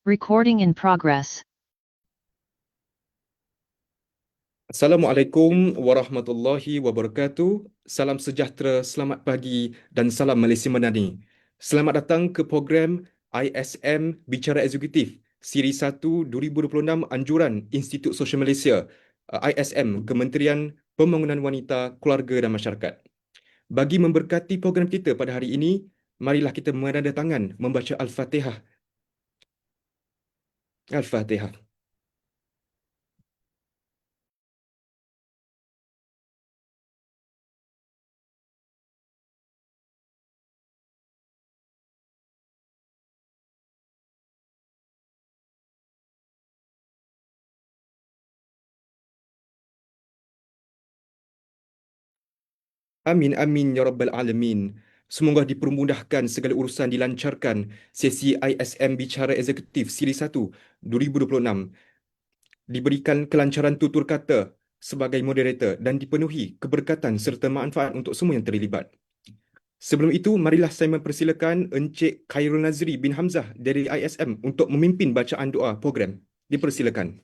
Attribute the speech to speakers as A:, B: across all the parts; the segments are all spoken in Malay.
A: Recording in progress.
B: Assalamualaikum warahmatullahi wabarakatuh. Salam sejahtera, selamat pagi dan salam Malaysia Madani. Selamat datang ke program ISM Bicara Eksekutif Siri 1 2026 Anjuran Institut Sosial Malaysia, ISM Kementerian Pembangunan Wanita, Keluarga dan Masyarakat. Bagi memberkati program kita pada hari ini, marilah kita menandatangan membaca Al-Fatihah. Al-Fatihah. Amin, amin, ya Rabbal Alamin. Semoga dipermudahkan segala urusan, dilancarkan sesi ISM Bicara Eksekutif Siri 1 2026. Diberikan kelancaran tutur kata sebagai moderator dan dipenuhi keberkatan serta manfaat untuk semua yang terlibat. Sebelum itu, marilah saya mempersilakan Encik Khairul Nazri bin Hamzah dari ISM untuk memimpin bacaan doa program. Dipersilakan.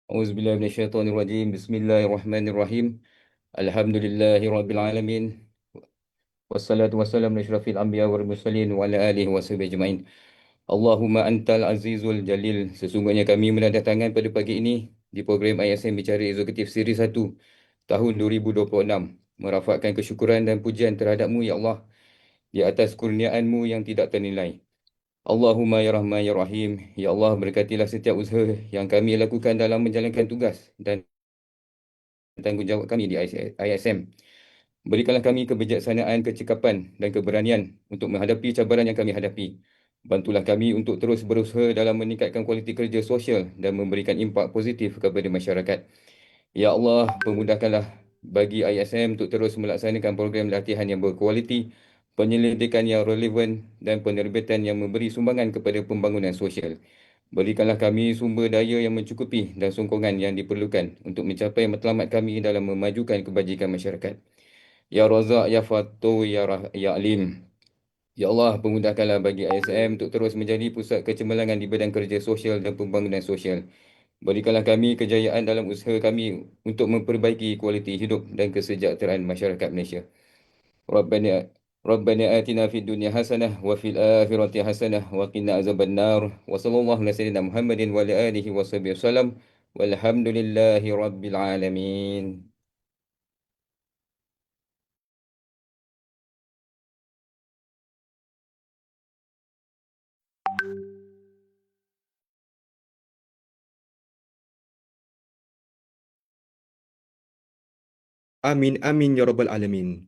C: Auzubillahi minasyaitonirrajim. Bismillahirrahmanirrahim. Alhamdulillahirabbil alamin. Wassalatu wassalamu ala asyrafil anbiya wal mursalin wa ala alihi washabihi ajmain. Allahumma antal azizul jalil. Sesungguhnya kami menandatangan pada pagi ini di program ISM Bicara Eksekutif Siri 1 tahun 2026 merafakkan kesyukuran dan pujian terhadap-Mu ya Allah di atas kurniaan-Mu yang tidak ternilai. Allahumma ya Rahman ya Rahim. Ya Allah, berkatilah setiap usaha yang kami lakukan dalam menjalankan tugas dan tanggungjawab kami di ISM. Berikanlah kami kebijaksanaan, kecekapan dan keberanian untuk menghadapi cabaran yang kami hadapi. Bantulah kami untuk terus berusaha dalam meningkatkan kualiti kerja sosial dan memberikan impak positif kepada masyarakat. Ya Allah, permudahkanlah bagi ISM untuk terus melaksanakan program latihan yang berkualiti, penyelidikan yang relevan dan penerbitan yang memberi sumbangan kepada pembangunan sosial. Berikanlah kami sumber daya yang mencukupi dan sokongan yang diperlukan untuk mencapai matlamat kami dalam memajukan kebajikan masyarakat. Ya Razak, Ya Fatu, Ya Alim. Ya Allah, permudahkanlah bagi ISM untuk terus menjadi pusat kecemerlangan di bidang kerja sosial dan pembangunan sosial. Berikanlah kami kejayaan dalam usaha kami untuk memperbaiki kualiti hidup dan kesejahteraan masyarakat Malaysia. Rabbana Rabbana atina fid dunya hasanah wa fil akhirati hasanah wa qina azabannar wa sallallahu ala sayyidina Muhammadin wa ala alihi wa sahbihi wasallam walhamdulillahi rabbil alamin.
B: Amin, amin, ya Rabbal Alamin.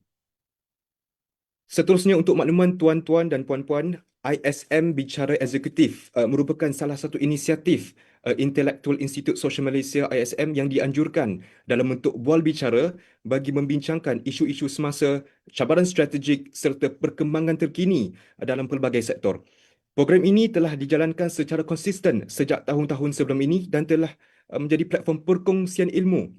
B: Seterusnya untuk makluman tuan-tuan dan puan-puan, ISM Bicara Eksekutif merupakan salah satu inisiatif Intellectual Institute Social Malaysia ISM yang dianjurkan dalam bentuk bual bicara bagi membincangkan isu-isu semasa, cabaran strategik serta perkembangan terkini dalam pelbagai sektor. Program ini telah dijalankan secara konsisten sejak tahun-tahun sebelum ini dan telah menjadi platform perkongsian ilmu,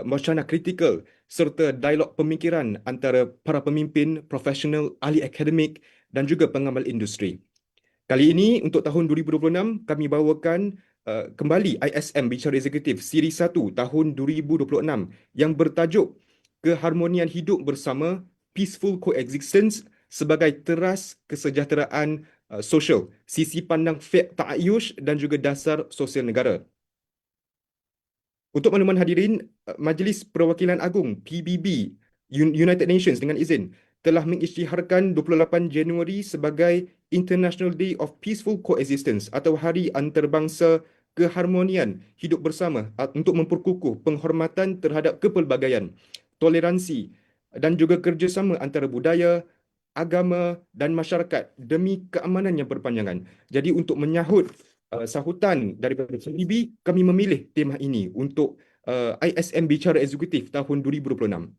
B: wacana kritikal serta dialog pemikiran antara para pemimpin, profesional, ahli akademik dan juga pengamal industri. Kali ini untuk tahun 2026 kami bawakan kembali ISM Bicara Eksekutif Siri 1 tahun 2026 yang bertajuk Keharmonian Hidup Bersama Peaceful Coexistence sebagai teras kesejahteraan sosial, sisi pandang fiqh ta'ayush dan juga dasar sosial negara. Untuk makluman hadirin, Majlis Perwakilan Agung PBB United Nations dengan izin telah mengisytiharkan 28 Januari sebagai International Day of Peaceful Coexistence atau Hari Antarabangsa Keharmonian Hidup Bersama untuk memperkukuh penghormatan terhadap kepelbagaian, toleransi dan juga kerjasama antara budaya, agama dan masyarakat demi keamanan yang berpanjangan. Jadi untuk menyahut sahutan daripada PBB, kami memilih tema ini untuk ISM Bicara Eksekutif tahun 2026.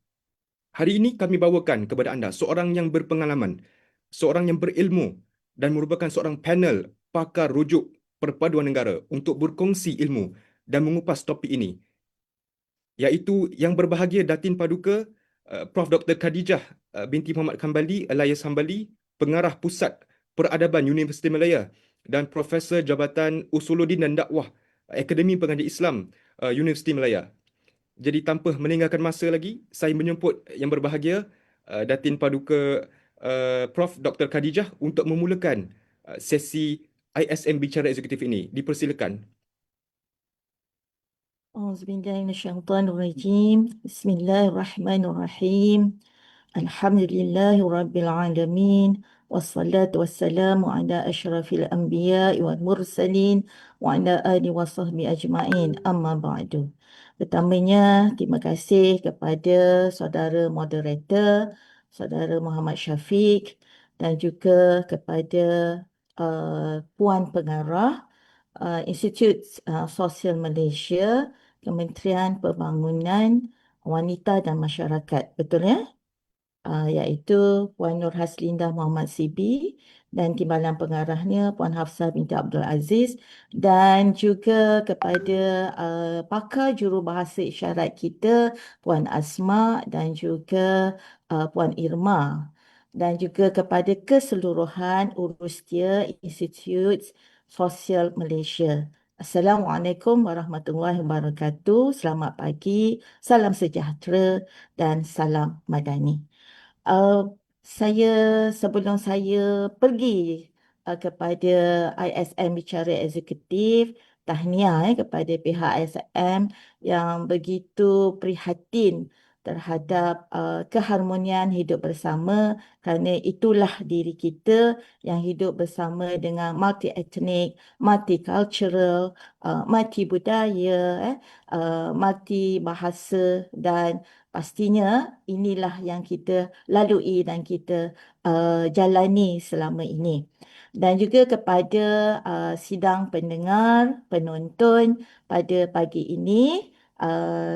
B: Hari ini kami bawakan kepada anda seorang yang berpengalaman, seorang yang berilmu dan merupakan seorang panel pakar rujuk perpaduan negara untuk berkongsi ilmu dan mengupas topik ini, iaitu Yang Berbahagia Datin Paduka, Prof. Dr. Khadijah binti Muhammad Kambali, alias Hambali, Pengarah Pusat Peradaban Universiti Malaya, dan Profesor Jabatan Usuluddin dan Dakwah, Akademi Pengajian Islam, Universiti Malaya. Jadi tanpa meninggalkan masa lagi, saya menjemput Yang Berbahagia Datin Paduka Prof. Dr. Khadijah untuk memulakan sesi ISM Bicara Eksekutif ini. Dipersilakan.
D: Auzubillahiminasyaitanirrajim. Bismillahirrahmanirrahim. Alhamdulillahirrabbilalamin. Wassalatu wassalamu ala ashrafil anbiya wal mursalin wa ala alihi wa sahbihi ajma'in. Amma ba'du. Pertamanya, terima kasih kepada saudara moderator, saudara Muhammad Syafiq, dan juga kepada Puan Pengarah Institut Sosial Malaysia, Kementerian Pembangunan Wanita dan Masyarakat. Betul ya? Iaitu Puan Nur Haslindah Muhammad Sibi dan timbalan pengarahnya Puan Hafsah binti Abdul Aziz, dan juga kepada pakar jurubahasa isyarat kita Puan Asma dan juga Puan Irma, dan juga kepada keseluruhan urustia Institut Sosial Malaysia. Assalamualaikum warahmatullahi wabarakatuh. Selamat pagi, salam sejahtera dan salam madani. Saya sebelum saya pergi kepada ISM Bicara Eksekutif, tahniah kepada pihak ISM yang begitu prihatin terhadap keharmonian hidup bersama, kerana itulah diri kita yang hidup bersama dengan multi-etnik, multicultural, multi-budaya, multi-bahasa, dan pastinya inilah yang kita lalui dan kita jalani selama ini. Dan juga kepada sidang pendengar, penonton pada pagi ini,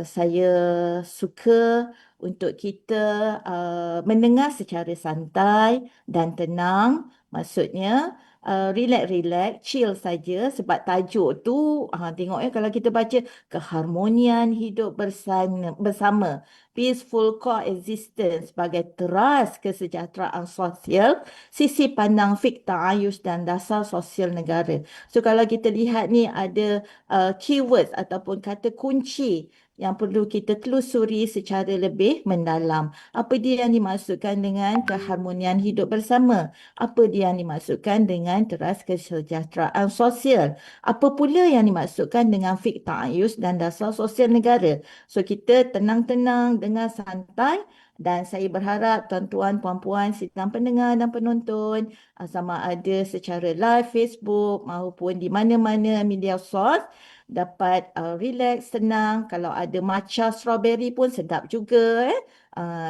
D: saya suka untuk kita mendengar secara santai dan tenang. Maksudnya relax, chill saja, sebab tajuk tu tengok kalau kita baca keharmonian hidup bersama, peaceful coexistence sebagai teras kesejahteraan sosial, sisi pandang fik ta'ayush dan dasar sosial negara. So kalau kita lihat ni ada keywords ataupun kata kunci yang perlu kita telusuri secara lebih mendalam. Apa dia yang dimaksudkan dengan keharmonian hidup bersama? Apa dia yang dimaksudkan dengan teras kesejahteraan sosial? Apa pula yang dimaksudkan dengan fik ta'ayush dan dasar sosial negara? So kita tenang-tenang, dengar santai, dan saya berharap tuan-tuan, puan-puan, sidang pendengar dan penonton sama ada secara live Facebook maupun di mana-mana media sos dapat relax, tenang. Kalau ada matcha strawberry pun sedap juga.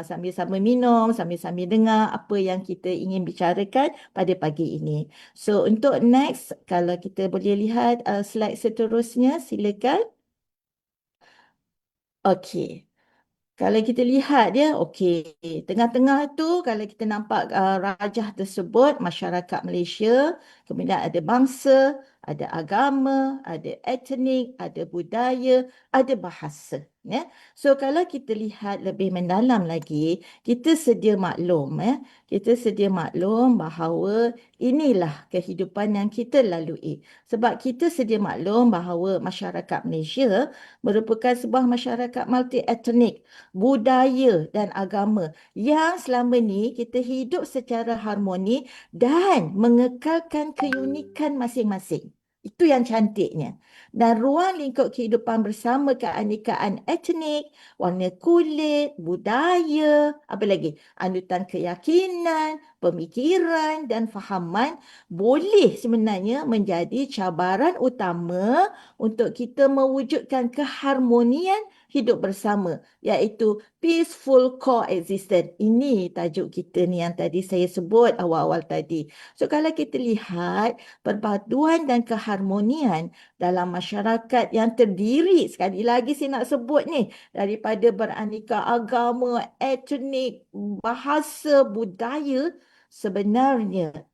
D: Sambil-sambil minum, sambil-sambil dengar apa yang kita ingin bicarakan pada pagi ini. So untuk next, kalau kita boleh lihat slide seterusnya, silakan. Okey. Kalau kita lihat dia, okey, tengah-tengah tu kalau kita nampak rajah tersebut, masyarakat Malaysia, kemudian ada bangsa, ada agama, ada etnik, ada budaya, ada bahasa. Ya. So kalau kita lihat lebih mendalam lagi, kita sedia maklum, kita sedia maklum bahawa inilah kehidupan yang kita lalui. Sebab kita sedia maklum bahawa masyarakat Malaysia merupakan sebuah masyarakat multi-etnik, budaya dan agama yang selama ni kita hidup secara harmoni dan mengekalkan keunikan masing-masing. Itu yang cantiknya. Dan ruang lingkup kehidupan bersama keanekaan etnik, warna kulit, budaya, apa lagi? Anutan keyakinan, pemikiran dan fahaman boleh sebenarnya menjadi cabaran utama untuk kita mewujudkan keharmonian hidup bersama, iaitu peaceful coexistence. Ini tajuk kita ni yang tadi saya sebut awal-awal tadi. So kalau kita lihat perpaduan dan keharmonian dalam masyarakat yang terdiri, sekali lagi saya nak sebut ni, daripada beraneka agama, etnik, bahasa, budaya, sebenarnya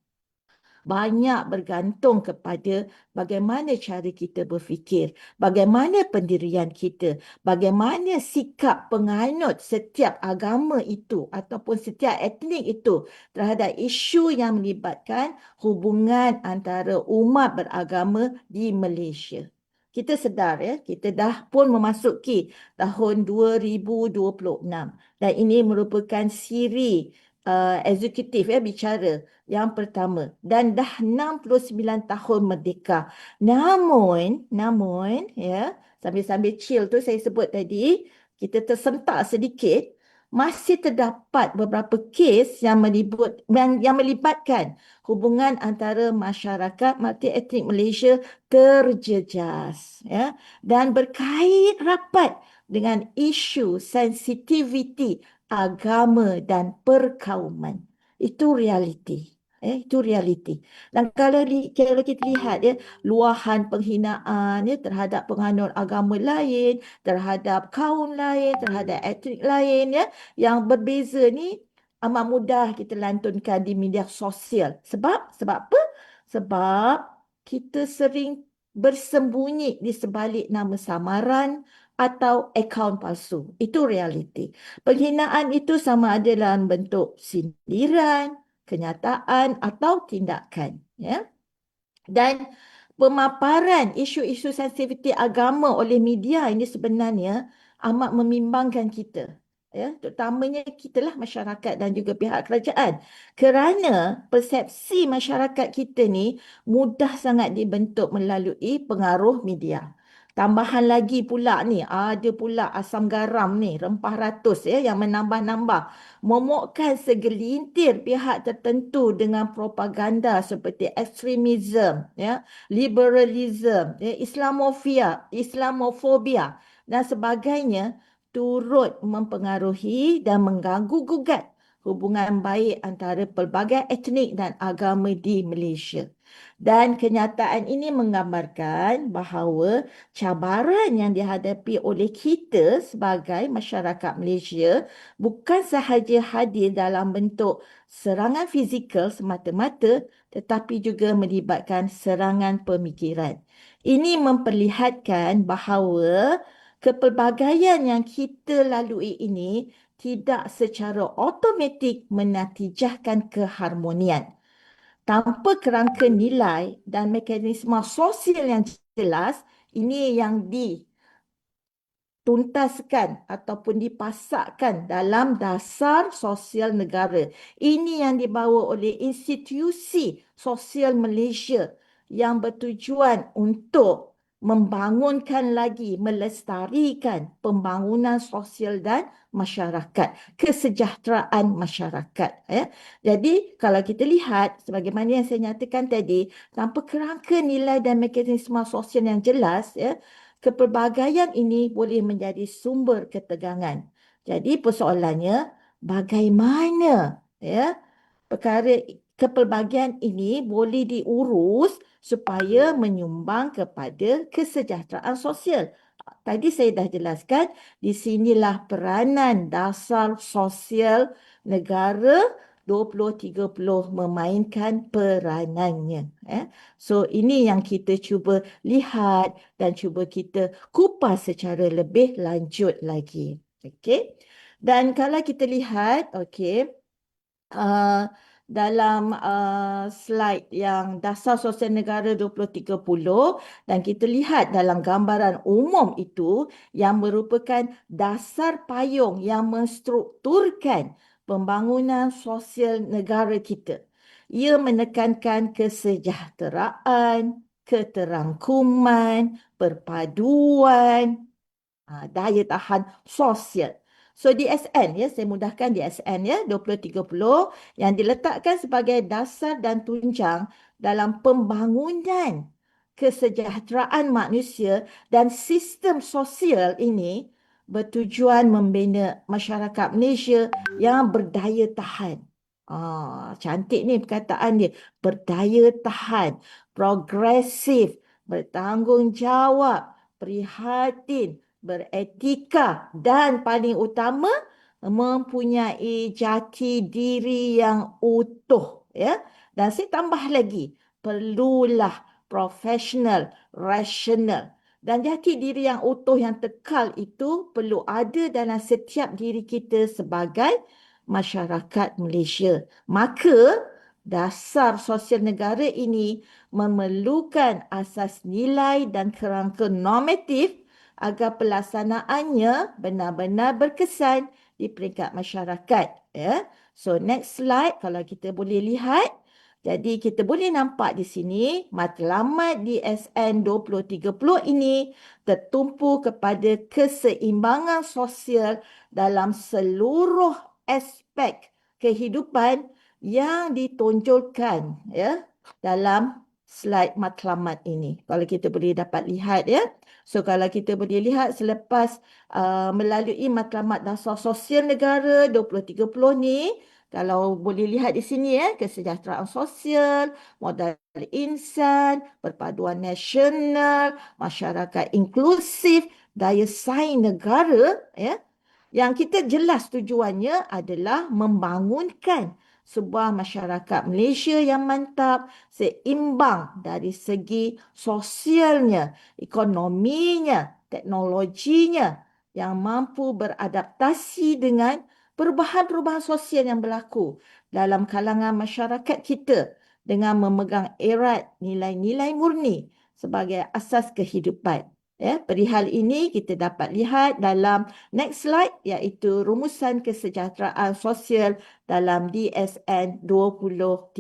D: banyak bergantung kepada bagaimana cara kita berfikir, bagaimana pendirian kita, bagaimana sikap penganut setiap agama itu ataupun setiap etnik itu terhadap isu yang melibatkan hubungan antara umat beragama di Malaysia. Kita sedar ya, kita dah pun memasuki tahun 2026 dan ini merupakan siri eksekutif ya bicara yang pertama dan dah 69 tahun merdeka. Namun ya sambil-sambil chill tu saya sebut tadi, kita tersentak sedikit, masih terdapat beberapa kes yang melibatkan hubungan antara masyarakat multi-etnik Malaysia terjejas ya dan berkait rapat dengan isu sensitiviti agama dan perkauman. Itu realiti. Itu realiti. Dan kalau kita lihat ya, luahan penghinaan ya, terhadap penganut agama lain, terhadap kaum lain, terhadap etnik lain ya, yang berbeza ni amat mudah kita lantunkan di media sosial. Sebab apa? Sebab kita sering bersembunyi di sebalik nama samaran atau akaun palsu. Itu realiti. Penghinaan itu sama ada dalam bentuk sindiran, kenyataan atau tindakan. Ya. Dan pemaparan isu-isu sensitiviti agama oleh media ini sebenarnya amat membimbangkan kita. Ya, terutamanya kitalah masyarakat dan juga pihak kerajaan. Kerana persepsi masyarakat kita ni mudah sangat dibentuk melalui pengaruh media. Tambahan lagi pula ni, ada pula asam garam ni, rempah ratus ya, yang menambah-nambah. Momokkan segelintir pihak tertentu dengan propaganda seperti ekstremisme, ya, liberalism, ya, Islamofobia dan sebagainya turut mempengaruhi dan mengganggu gugat hubungan baik antara pelbagai etnik dan agama di Malaysia. Dan kenyataan ini menggambarkan bahawa cabaran yang dihadapi oleh kita sebagai masyarakat Malaysia bukan sahaja hadir dalam bentuk serangan fizikal semata-mata tetapi juga melibatkan serangan pemikiran. Ini memperlihatkan bahawa kepelbagaian yang kita lalui ini tidak secara automatik menatijahkan keharmonian. Tanpa kerangka nilai dan mekanisme sosial yang jelas, ini yang dituntaskan ataupun dipasakkan dalam dasar sosial negara. Ini yang dibawa oleh institusi sosial Malaysia yang bertujuan untuk membangunkan lagi, melestarikan pembangunan sosial dan masyarakat, kesejahteraan masyarakat. Ya. Jadi kalau kita lihat, sebagaimana yang saya nyatakan tadi, tanpa kerangka nilai dan mekanisme sosial yang jelas, ya, kepelbagaian ini boleh menjadi sumber ketegangan. Jadi persoalannya, bagaimana ya perkara kepelbagaian ini boleh diurus supaya menyumbang kepada kesejahteraan sosial. Tadi saya dah jelaskan, di sinilah peranan dasar sosial negara 2030 memainkan peranannya. So ini yang kita cuba lihat dan cuba kita kupas secara lebih lanjut lagi. Okey. Dan kalau kita lihat, okey, dalam slide yang dasar sosial negara 2030 dan kita lihat dalam gambaran umum itu yang merupakan dasar payung yang menstrukturkan pembangunan sosial negara kita. Ia menekankan kesejahteraan, keterangkuman, perpaduan, daya tahan sosial. So DSN ya, saya mudahkan DSN ya 2030 yang diletakkan sebagai dasar dan tunjang dalam pembangunan kesejahteraan manusia dan sistem sosial ini bertujuan membina masyarakat Malaysia yang berdaya tahan. Cantik ni perkataan dia, berdaya tahan, progresif, bertanggungjawab, prihatin, beretika dan paling utama mempunyai jati diri yang utuh ya Dan saya tambah lagi, perlulah profesional, rasional. Dan jati diri yang utuh yang kekal itu perlu ada dalam setiap diri kita sebagai masyarakat Malaysia. Maka dasar sosial negara ini memerlukan asas nilai dan kerangka normatif agar pelaksanaannya benar-benar berkesan di peringkat masyarakat. Ya. So next slide kalau kita boleh lihat. Jadi kita boleh nampak di sini matlamat DSN 2030 ini tertumpu kepada keseimbangan sosial dalam seluruh aspek kehidupan yang ditonjolkan ya dalam slide matlamat ini. Kalau kita boleh dapat lihat ya. So kalau kita boleh lihat selepas melalui matlamat dasar sosial negara 2030 ni, kalau boleh lihat di sini ya, kesejahteraan sosial, modal insan, perpaduan nasional, masyarakat inklusif, daya saing negara ya. Yang kita jelas tujuannya adalah membangunkan sebuah masyarakat Malaysia yang mantap, seimbang dari segi sosialnya, ekonominya, teknologinya, yang mampu beradaptasi dengan perubahan-perubahan sosial yang berlaku dalam kalangan masyarakat kita dengan memegang erat nilai-nilai murni sebagai asas kehidupan. Ya, perihal ini kita dapat lihat dalam next slide iaitu rumusan kesejahteraan sosial dalam DSN 2030.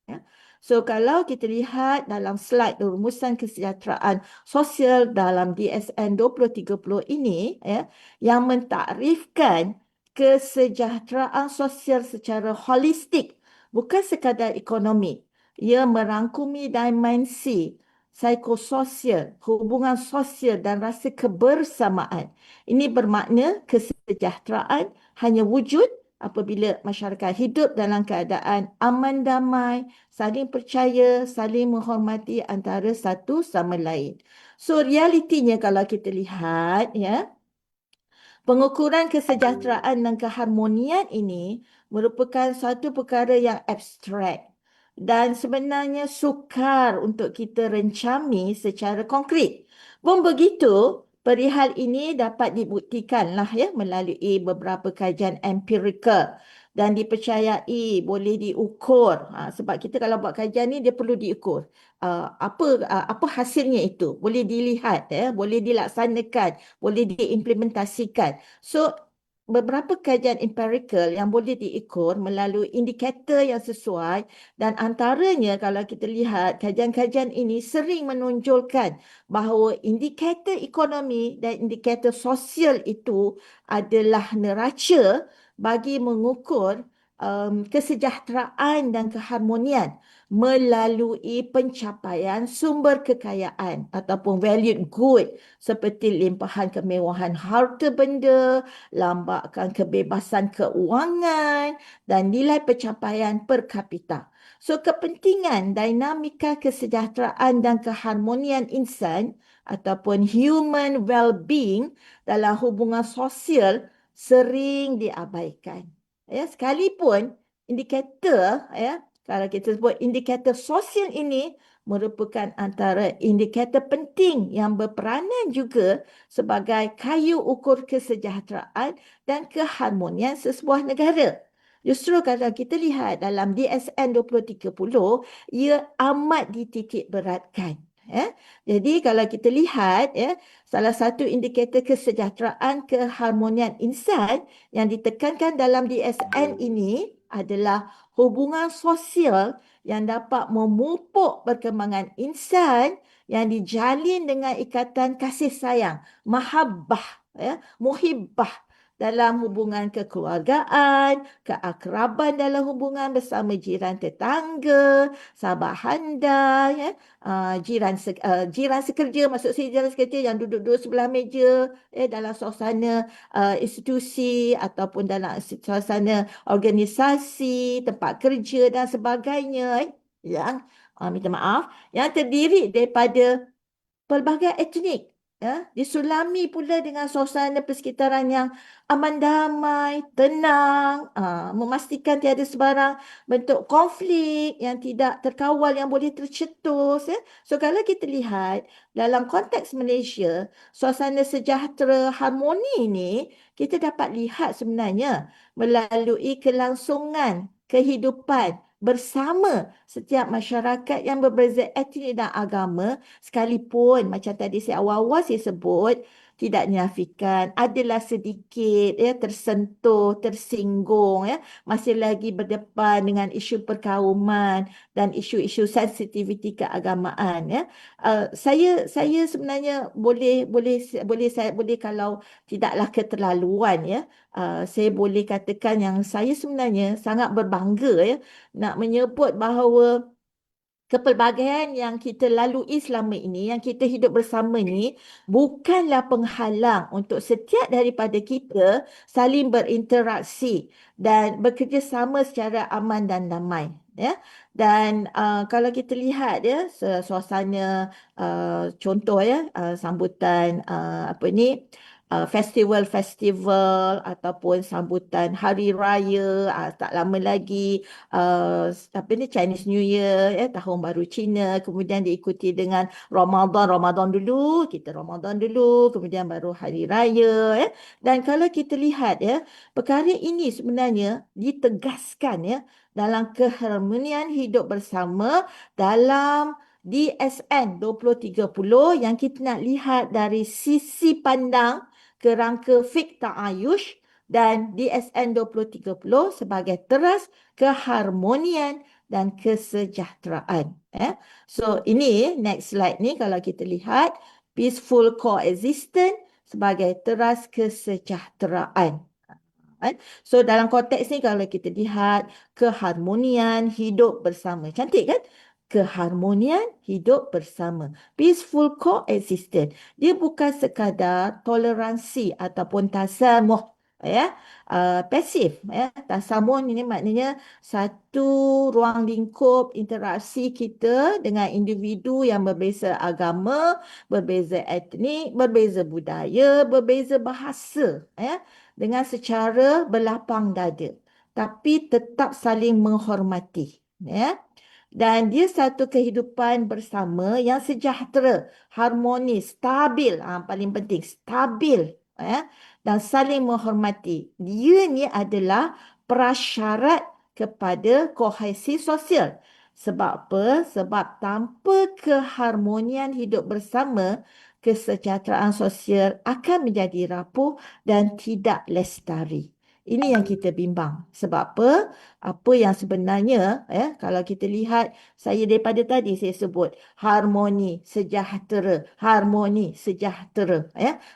D: Ya. So kalau kita lihat dalam slide rumusan kesejahteraan sosial dalam DSN 2030 ini ya, yang mentakrifkan kesejahteraan sosial secara holistik, bukan sekadar ekonomi. Ia merangkumi dimensi psikososial, hubungan sosial dan rasa kebersamaan. Ini bermakna kesejahteraan hanya wujud apabila masyarakat hidup dalam keadaan aman damai, saling percaya, saling menghormati antara satu sama lain. So realitinya kalau kita lihat ya, pengukuran kesejahteraan dan keharmonian ini merupakan satu perkara yang abstrak dan sebenarnya sukar untuk kita rencami secara konkret. Pun begitu, perihal ini dapat dibuktikanlah ya melalui beberapa kajian empirikal dan dipercayai boleh diukur. Sebab kita kalau buat kajian ni dia perlu diukur. Apa hasilnya itu? Boleh dilihat ya, boleh dilaksanakan, boleh diimplementasikan. So beberapa kajian empirikal yang boleh diukur melalui indikator yang sesuai dan antaranya kalau kita lihat kajian-kajian ini sering menonjolkan bahawa indikator ekonomi dan indikator sosial itu adalah neraca bagi mengukur kesejahteraan dan keharmonian melalui pencapaian sumber kekayaan ataupun valued good seperti limpahan kemewahan harta benda, lambakan kebebasan keuangan dan nilai pencapaian per kapita. So kepentingan dinamika kesejahteraan dan keharmonian insan ataupun human well-being dalam hubungan sosial sering diabaikan. Ya, sekalipun indikator ya, kalau kita sebut indikator sosial ini merupakan antara indikator penting yang berperanan juga sebagai kayu ukur kesejahteraan dan keharmonian sesebuah negara. Justru kalau kita lihat dalam DSN 2030, ia amat dititik beratkan. Ya. Jadi kalau kita lihat ya, salah satu indikator kesejahteraan keharmonian insan yang ditekankan dalam DSN ini adalah hubungan sosial yang dapat memupuk perkembangan insan yang dijalin dengan ikatan kasih sayang, mahabbah, ya, muhibbah dalam hubungan kekeluargaan, keakraban dalam hubungan bersama jiran tetangga, sahabat handai, ya, jiran sekerja, maksud saya jiran sekerja yang duduk-duduk sebelah meja dalam suasana institusi ataupun dalam suasana organisasi, tempat kerja dan sebagainya yang minta maaf, yang terdiri daripada pelbagai etnik, disulami pula dengan suasana persekitaran yang aman damai, tenang, memastikan tiada sebarang bentuk konflik yang tidak terkawal yang boleh tercetus. So kalau kita lihat dalam konteks Malaysia, suasana sejahtera harmoni ini kita dapat lihat sebenarnya melalui kelangsungan kehidupan bersama setiap masyarakat yang berbeza etnik dan agama, sekalipun macam tadi saya awal-awal saya sebut, tidak dinafikan adalah sedikit tersentuh, tersinggung, masih lagi berdepan dengan isu perkauman dan isu-isu sensitiviti keagamaan. Saya sebenarnya boleh kalau tidaklah keterlaluan, saya boleh katakan yang saya sebenarnya sangat berbangga nak menyebut bahawa kepelbagaian yang kita lalui selama ini, yang kita hidup bersama ni, bukanlah penghalang untuk setiap daripada kita saling berinteraksi dan bekerjasama secara aman dan damai. Dan kalau kita lihat suasana contoh sambutan festival-festival ataupun sambutan hari raya, tak lama lagi Chinese New Year, tahun baru Cina, kemudian diikuti dengan Ramadan dulu, kemudian baru hari raya. Dan kalau kita lihat perkara ini sebenarnya ditegaskan dalam keharmonian hidup bersama dalam DSN 2030 yang kita nak lihat dari sisi pandang kerangka Fiqh Ta'ayush dan DSN 2030 sebagai teras keharmonian dan kesejahteraan. So ini next slide ni kalau kita lihat peaceful coexistence sebagai teras kesejahteraan. So dalam konteks ni kalau kita lihat keharmonian hidup bersama. Cantik kan? Keharmonian hidup bersama. Peaceful coexistence. Dia bukan sekadar toleransi ataupun tasamuh. Pasif. Tasamuh ini maknanya satu ruang lingkup interaksi kita dengan individu yang berbeza agama, berbeza etnik, berbeza budaya, berbeza bahasa. Dengan secara berlapang dada. Tapi tetap saling menghormati. Dan dia satu kehidupan bersama yang sejahtera, harmonis, stabil. Paling penting, stabil. Dan saling menghormati. Dia ni adalah prasyarat kepada kohesi sosial. Sebab apa? Sebab tanpa keharmonian hidup bersama, kesejahteraan sosial akan menjadi rapuh dan tidak lestari. Ini yang kita bimbang. Sebab apa? Apa yang sebenarnya, kalau kita lihat, saya daripada tadi saya sebut, harmoni, sejahtera, harmoni, sejahtera.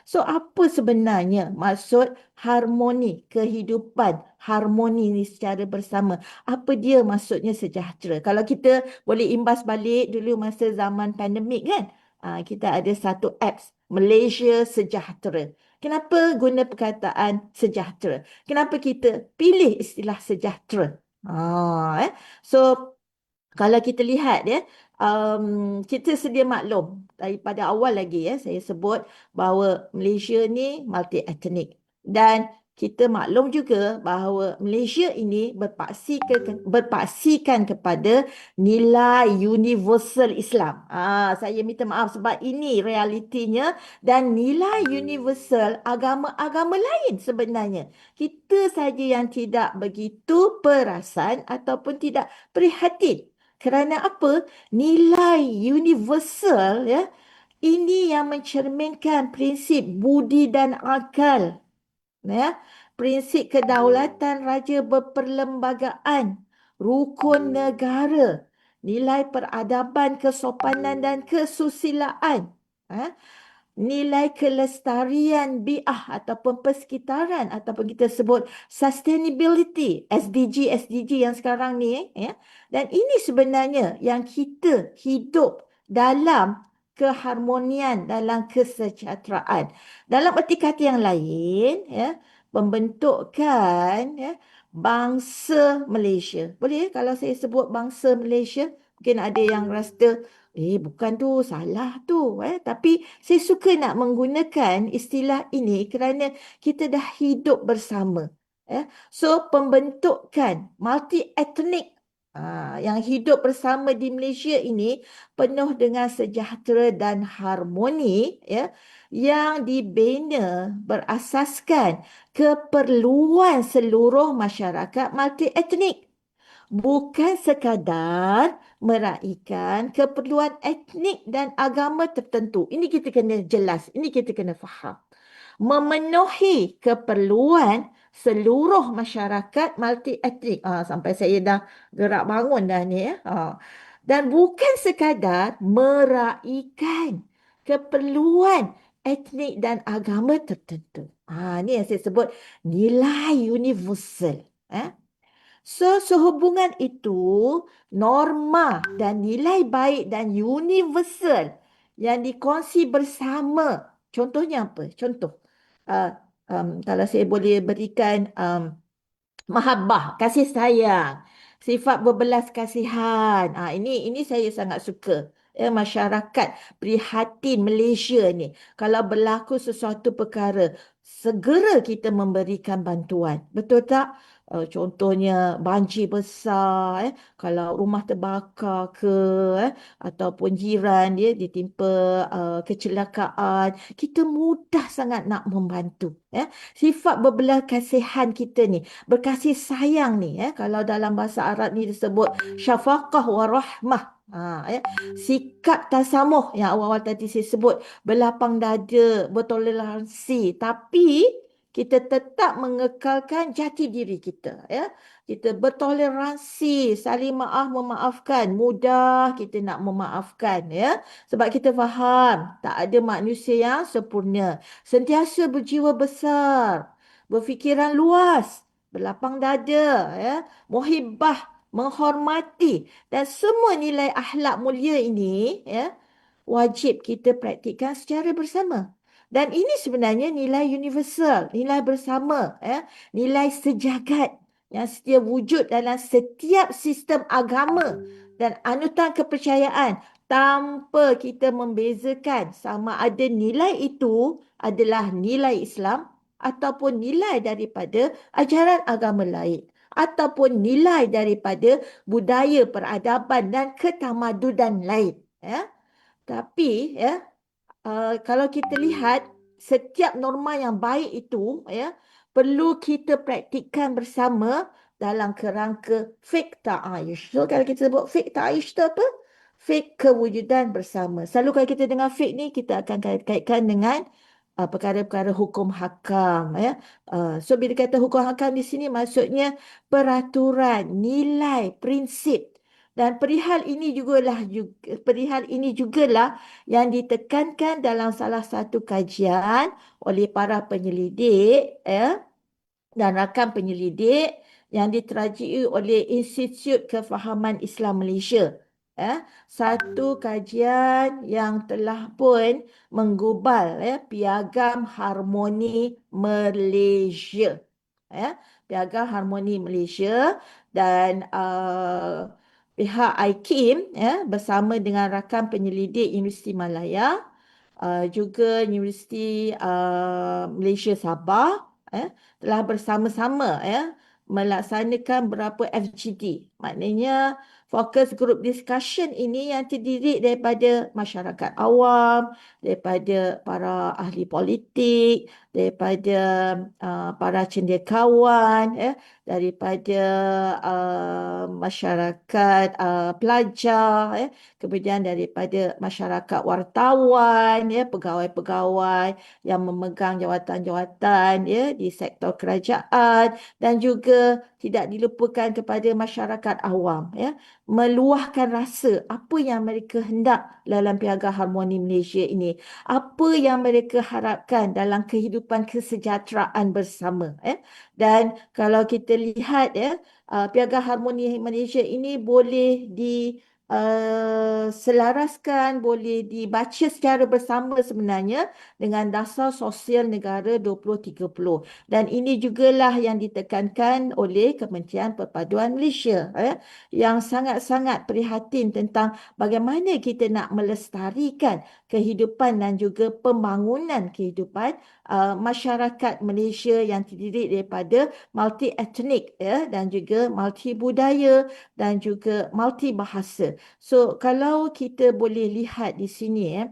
D: So, apa sebenarnya maksud harmoni, kehidupan, harmoni ni secara bersama? Apa dia maksudnya sejahtera? Kalau kita boleh imbas balik dulu masa zaman pandemik kan, kita ada satu apps, Malaysia Sejahtera. Kenapa guna perkataan sejahtera? Kenapa kita pilih istilah sejahtera? So, kalau kita lihat kita sedia maklum daripada awal lagi saya sebut bahawa Malaysia ni multi etnik dan kita maklum juga bahawa Malaysia ini berpaksikan kepada nilai universal Islam. Saya minta maaf sebab ini realitinya dan nilai universal agama-agama lain sebenarnya. Kita saja yang tidak begitu perasan ataupun tidak prihatin. Kerana apa? Nilai universal ini yang mencerminkan prinsip budi dan akal. Prinsip kedaulatan raja berperlembagaan, rukun negara, nilai peradaban, kesopanan dan kesusilaan, nilai kelestarian bi'ah ataupun persekitaran ataupun kita sebut sustainability, SDG yang sekarang ni dan ini sebenarnya yang kita hidup dalam keharmonian, dalam kesejahteraan. Dalam erti kata yang lain, pembentukan bangsa Malaysia. Boleh kalau saya sebut bangsa Malaysia? Mungkin ada yang rasa Bukan tu, salah tu. Tapi saya suka nak menggunakan istilah ini kerana kita dah hidup bersama. So, pembentukan multi-etnik yang hidup bersama di Malaysia ini penuh dengan sejahtera dan harmoni, yang dibina berasaskan keperluan seluruh masyarakat multi-etnik. Bukan sekadar meraihkan keperluan etnik dan agama tertentu. Ini kita kena jelas, ini kita kena faham. Memenuhi keperluan seluruh masyarakat multi-etnik. Sampai saya dah gerak bangun dah ni. Dan bukan sekadar meraihkan keperluan etnik dan agama tertentu. Ni yang saya sebut nilai universal. So, sehubungan itu, norma dan nilai baik dan universal yang dikongsi bersama. Contohnya apa? Contoh, kalau saya boleh berikan mahabbah, kasih sayang, sifat berbelas kasihan. Ini saya sangat suka. Masyarakat prihatin Malaysia ni. Kalau berlaku sesuatu perkara, segera kita memberikan bantuan. Betul tak? Contohnya banjir besar, kalau rumah terbakar ke, ataupun jiran dia ditimpa kecelakaan, kita mudah sangat nak membantu. Sifat berbelas kasihan kita ni, berkasih sayang ni, kalau dalam bahasa Arab ni disebut syafaqah warahmah. Sikap tasamuh yang awal-awal tadi saya sebut, berlapang dada, bertoleransi, tapi kita tetap mengekalkan jati diri kita. Kita bertoleransi, saling memaafkan, mudah kita nak memaafkan. Sebab kita faham tak ada manusia yang sempurna. Sentiasa berjiwa besar, berfikiran luas, berlapang dada, muhibbah, menghormati, dan semua nilai akhlak mulia ini wajib kita praktikkan secara bersama. Dan ini sebenarnya nilai universal, nilai bersama, nilai sejagat yang setia wujud dalam setiap sistem agama dan anutan kepercayaan, tanpa kita membezakan sama ada nilai itu adalah nilai Islam ataupun nilai daripada ajaran agama lain, ataupun nilai daripada budaya peradaban dan ketamadunan lain. Tapi kalau kita lihat, setiap norma yang baik itu perlu kita praktikkan bersama dalam kerangka fik ta'ayush. So kalau kita sebut fik ta'ayush itu apa? Fik kewujudan bersama. Selalu kalau kita dengar fik ni, kita akan kaitkan dengan perkara-perkara hukum hakam. So bila kata hukum hakam di sini, maksudnya peraturan, nilai, prinsip. Dan perihal ini jugalah yang ditekankan dalam salah satu kajian oleh para penyelidik dan rakan penyelidik yang diterajui oleh Institut Kefahaman Islam Malaysia. Satu kajian yang telah pun menggubal Piagam Harmoni Malaysia. Piagam Harmoni Malaysia, dan pihak IKIM bersama dengan rakan penyelidik Universiti Malaya, juga Universiti Malaysia Sabah, telah bersama-sama melaksanakan beberapa FGD. Maknanya fokus group discussion ini yang terdiri daripada masyarakat awam, daripada para ahli politik, daripada para cendekiawan, daripada masyarakat pelajar, kemudian daripada masyarakat wartawan, pegawai-pegawai yang memegang jawatan-jawatan di sektor kerajaan, dan juga tidak dilupakan kepada masyarakat awam, meluahkan rasa apa yang mereka hendak dalam Piagam Harmoni Malaysia ini, apa yang mereka harapkan dalam kehidupan kesejahteraan bersama. Dan kalau kita lihat Piagam Harmoni Malaysia ini boleh selaraskan, boleh dibaca secara bersama sebenarnya dengan Dasar Sosial Negara 2030. Dan ini jugalah yang ditekankan oleh Kementerian Perpaduan Malaysia, yang sangat-sangat prihatin tentang bagaimana kita nak melestarikan kehidupan dan juga pembangunan kehidupan masyarakat Malaysia yang terdiri daripada multi etnik, dan juga multi budaya dan juga multi bahasa. So kalau kita boleh lihat di sini,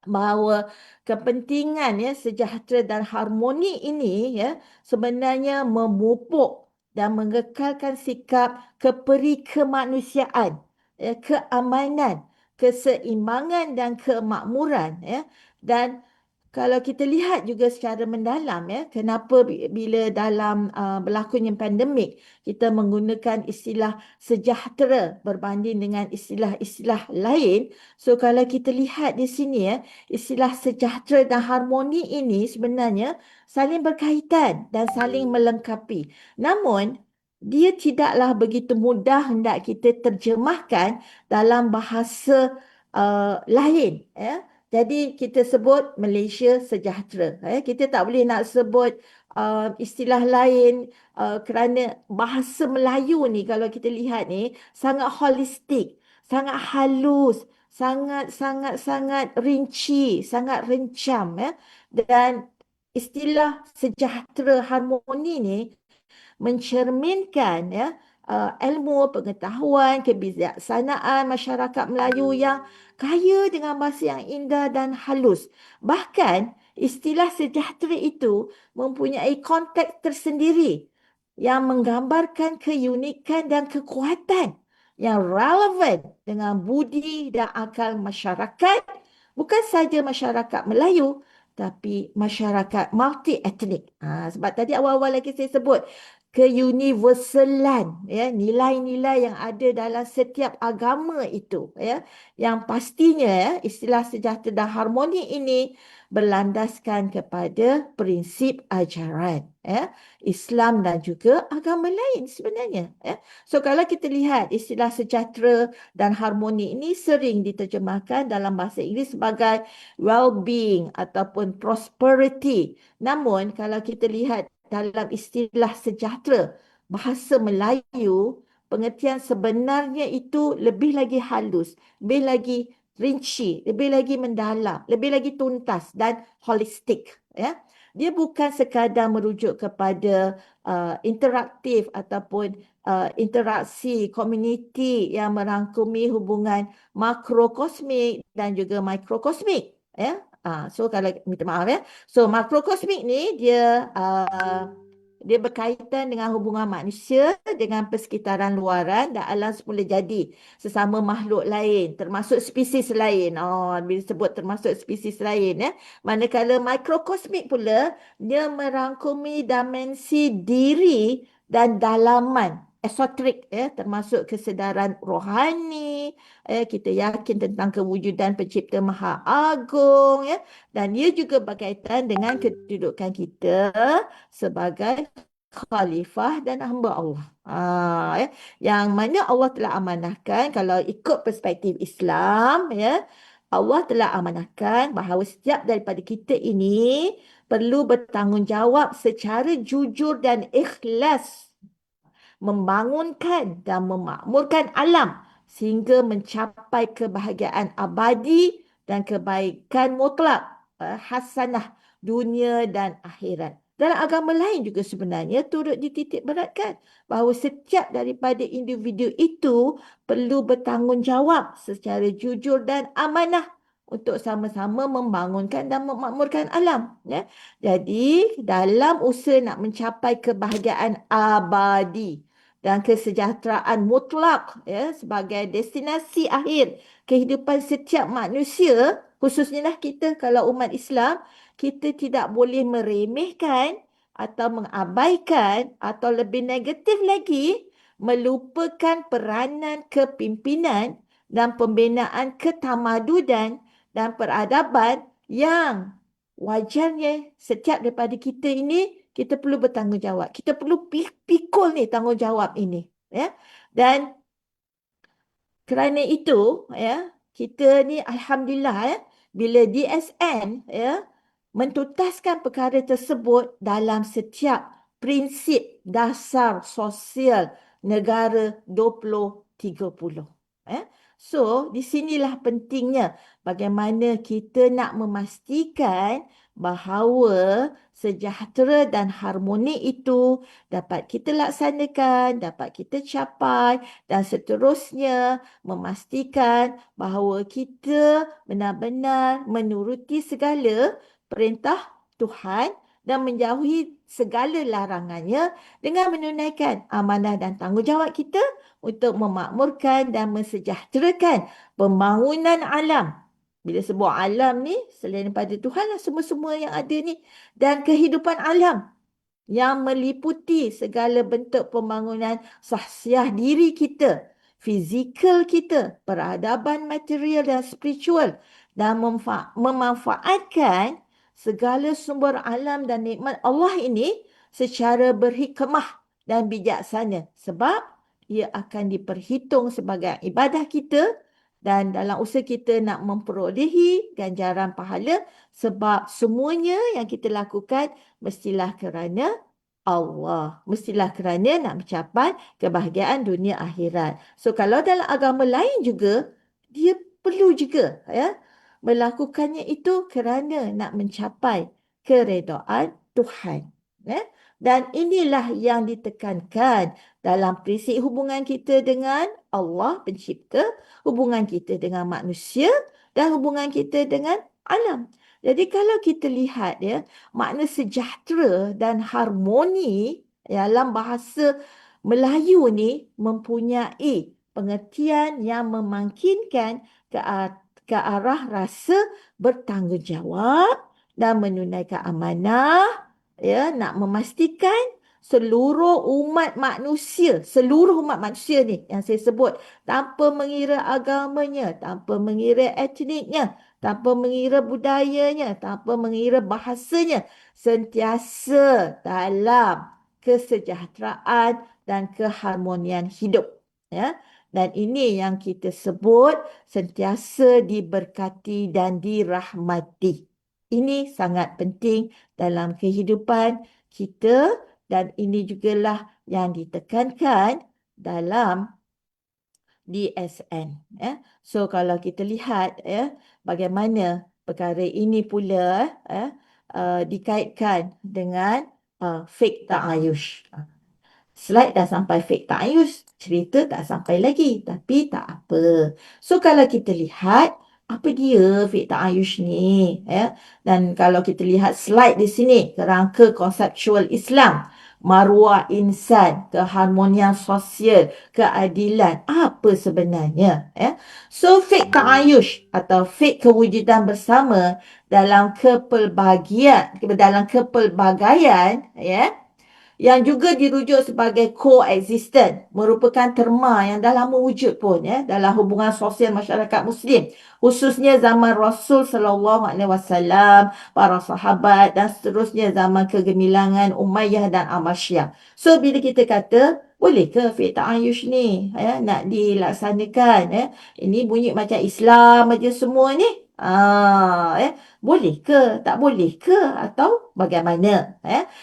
D: bahawa kepentingan sejahtera dan harmoni ini sebenarnya memupuk dan mengekalkan sikap keperi kemanusiaan, keamanan, keseimbangan dan kemakmuran, dan kalau kita lihat juga secara mendalam, kenapa bila dalam berlakunya pandemik kita menggunakan istilah sejahtera berbanding dengan istilah-istilah lain. So kalau kita lihat di sini, istilah sejahtera dan harmoni ini sebenarnya saling berkaitan dan saling melengkapi. Namun dia tidaklah begitu mudah hendak kita terjemahkan dalam bahasa lain, Jadi kita sebut Malaysia sejahtera. Kita tak boleh nak sebut istilah lain kerana bahasa Melayu ni kalau kita lihat ni sangat holistik, sangat halus, sangat rinci, sangat rencam, Dan istilah sejahtera harmoni ni mencerminkan ilmu, pengetahuan, kebijaksanaan masyarakat Melayu yang kaya dengan bahasa yang indah dan halus. Bahkan istilah sejahtera itu mempunyai konteks tersendiri yang menggambarkan keunikan dan kekuatan yang relevan dengan budi dan akal masyarakat, bukan saja masyarakat Melayu tapi masyarakat multi etnik. Sebab tadi awal-awal lagi saya sebut keuniversalan, nilai-nilai yang ada dalam setiap agama itu, yang pastinya istilah sejahtera dan harmoni ini berlandaskan kepada prinsip ajaran Islam dan juga agama lain sebenarnya. So kalau kita lihat istilah sejahtera dan harmoni ini sering diterjemahkan dalam bahasa Inggeris sebagai well-being ataupun prosperity. Namun kalau kita lihat dalam istilah sejahtera bahasa Melayu, pengertian sebenarnya itu lebih lagi halus, lebih lagi rinci, lebih lagi mendalam, lebih lagi tuntas dan holistik. Dia bukan sekadar merujuk kepada interaktif ataupun interaksi komuniti yang merangkumi hubungan makrokosmik dan juga mikrokosmik. So kalau minta maaf So makrokosmik ni dia berkaitan dengan hubungan manusia dengan persekitaran luaran dan alam semula jadi sesama makhluk lain termasuk spesies lain. Bila sebut termasuk spesies lain Manakala mikrokosmik pula dia merangkumi dimensi diri dan dalaman esoterik termasuk kesedaran rohani, kita yakin tentang kewujudan pencipta Maha Agung, dan ia juga berkaitan dengan kedudukan kita sebagai khalifah dan hamba Allah. Yang mana Allah telah amanahkan, kalau ikut perspektif Islam, Allah telah amanahkan bahawa setiap daripada kita ini perlu bertanggungjawab secara jujur dan ikhlas membangunkan dan memakmurkan alam sehingga mencapai kebahagiaan abadi dan kebaikan mutlak, hasanah dunia dan akhirat. Dalam agama lain juga sebenarnya turut dititik beratkan bahawa setiap daripada individu itu perlu bertanggungjawab secara jujur dan amanah untuk sama-sama membangunkan dan memakmurkan alam. Jadi dalam usaha nak mencapai kebahagiaan abadi dan kesejahteraan mutlak sebagai destinasi akhir kehidupan setiap manusia, khususnya kita kalau umat Islam, kita tidak boleh meremehkan atau mengabaikan atau lebih negatif lagi melupakan peranan kepimpinan dan pembinaan ketamadunan dan peradaban yang wajarnya setiap daripada kita ini kita perlu bertanggungjawab. Kita perlu pikul ni tanggungjawab ini. Dan kerana itu kita ni alhamdulillah bila DSN mentuntaskan perkara tersebut dalam setiap prinsip dasar sosial negara 2030. So, di sinilah pentingnya bagaimana kita nak memastikan bahawa sejahtera dan harmoni itu dapat kita laksanakan, dapat kita capai dan seterusnya memastikan bahawa kita benar-benar menuruti segala perintah Tuhan dan menjauhi segala larangannya dengan menunaikan amanah dan tanggungjawab kita untuk memakmurkan dan mensejahterakan pembangunan alam. Bila sebut alam ni, selain daripada Tuhan lah semua-semua yang ada ni. Dan kehidupan alam yang meliputi segala bentuk pembangunan sahsiah diri kita, fizikal kita, peradaban material dan spiritual, dan memanfaatkan segala sumber alam dan nikmat Allah ini secara berhikmah dan bijaksana. Sebab ia akan diperhitung sebagai ibadah kita dan dalam usaha kita nak memperolehi ganjaran pahala, sebab semuanya yang kita lakukan mestilah kerana Allah. Mestilah kerana nak mencapai kebahagiaan dunia akhirat. So kalau dalam agama lain juga, dia perlu juga melakukannya itu kerana nak mencapai keredaan Tuhan. Dan inilah yang ditekankan dalam prinsip hubungan kita dengan Allah pencipta, hubungan kita dengan manusia dan hubungan kita dengan alam. Jadi kalau kita lihat makna sejahtera dan harmoni dalam bahasa Melayu ni mempunyai pengertian yang memungkinkan ke arah rasa bertanggungjawab dan menunaikan amanah, nak memastikan seluruh umat manusia ni yang saya sebut, tanpa mengira agamanya, tanpa mengira etniknya, tanpa mengira budayanya, tanpa mengira bahasanya, sentiasa dalam kesejahteraan dan keharmonian hidup. Dan ini yang kita sebut sentiasa diberkati dan dirahmati. Ini sangat penting dalam kehidupan kita dan ini jugalah yang ditekankan dalam DSN. So kalau kita lihat bagaimana perkara ini pula dikaitkan dengan fake ta'ayush. Slide dah sampai fake ta'ayush, cerita tak sampai lagi, tapi tak apa. So kalau kita lihat apa dia fake ta'ayush ni, dan kalau kita lihat slide di sini, kerangka konseptual Islam, maruah insan, keharmonian sosial, keadilan, apa sebenarnya? So fake ta'ayush atau fake kewujudan bersama dalam kepelbagaian, yang juga dirujuk sebagai coexistence, merupakan terma yang dah lama wujud pun dalam hubungan sosial masyarakat Muslim, khususnya zaman Rasul SAW, para sahabat dan seterusnya zaman kegemilangan Umayyah dan Abbasiyah. So bila kita kata boleh ke fake ta'ayush ni nak dilaksanakan, ini bunyi macam Islam aja semua ni, boleh ke, tak boleh ke, atau bagaimana?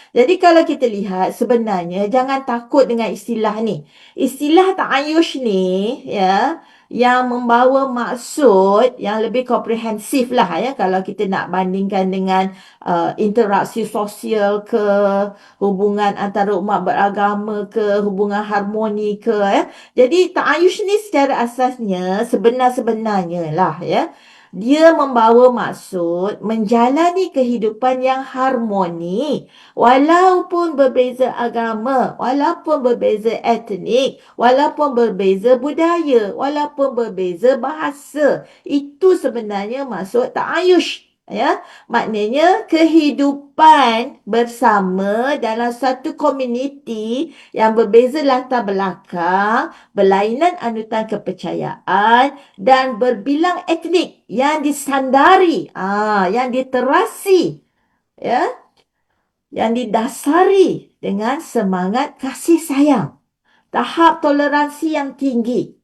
D: Jadi kalau kita lihat sebenarnya jangan takut dengan istilah ni. Istilah ta'ayush ni yang membawa maksud yang lebih komprehensif lah kalau kita nak bandingkan dengan interaksi sosial ke, hubungan antara umat beragama ke, hubungan harmoni ke. Jadi ta'ayush ni secara asasnya sebenarnya lah dia membawa maksud menjalani kehidupan yang harmoni walaupun berbeza agama, walaupun berbeza etnik, walaupun berbeza budaya, walaupun berbeza bahasa. Itu sebenarnya maksud ta'ayush. Maknanya kehidupan bersama dalam satu komuniti yang berbeza latar belakang, berlainan anutan kepercayaan dan berbilang etnik yang disandari, yang diterasi, yang didasari dengan semangat kasih sayang, tahap toleransi yang tinggi,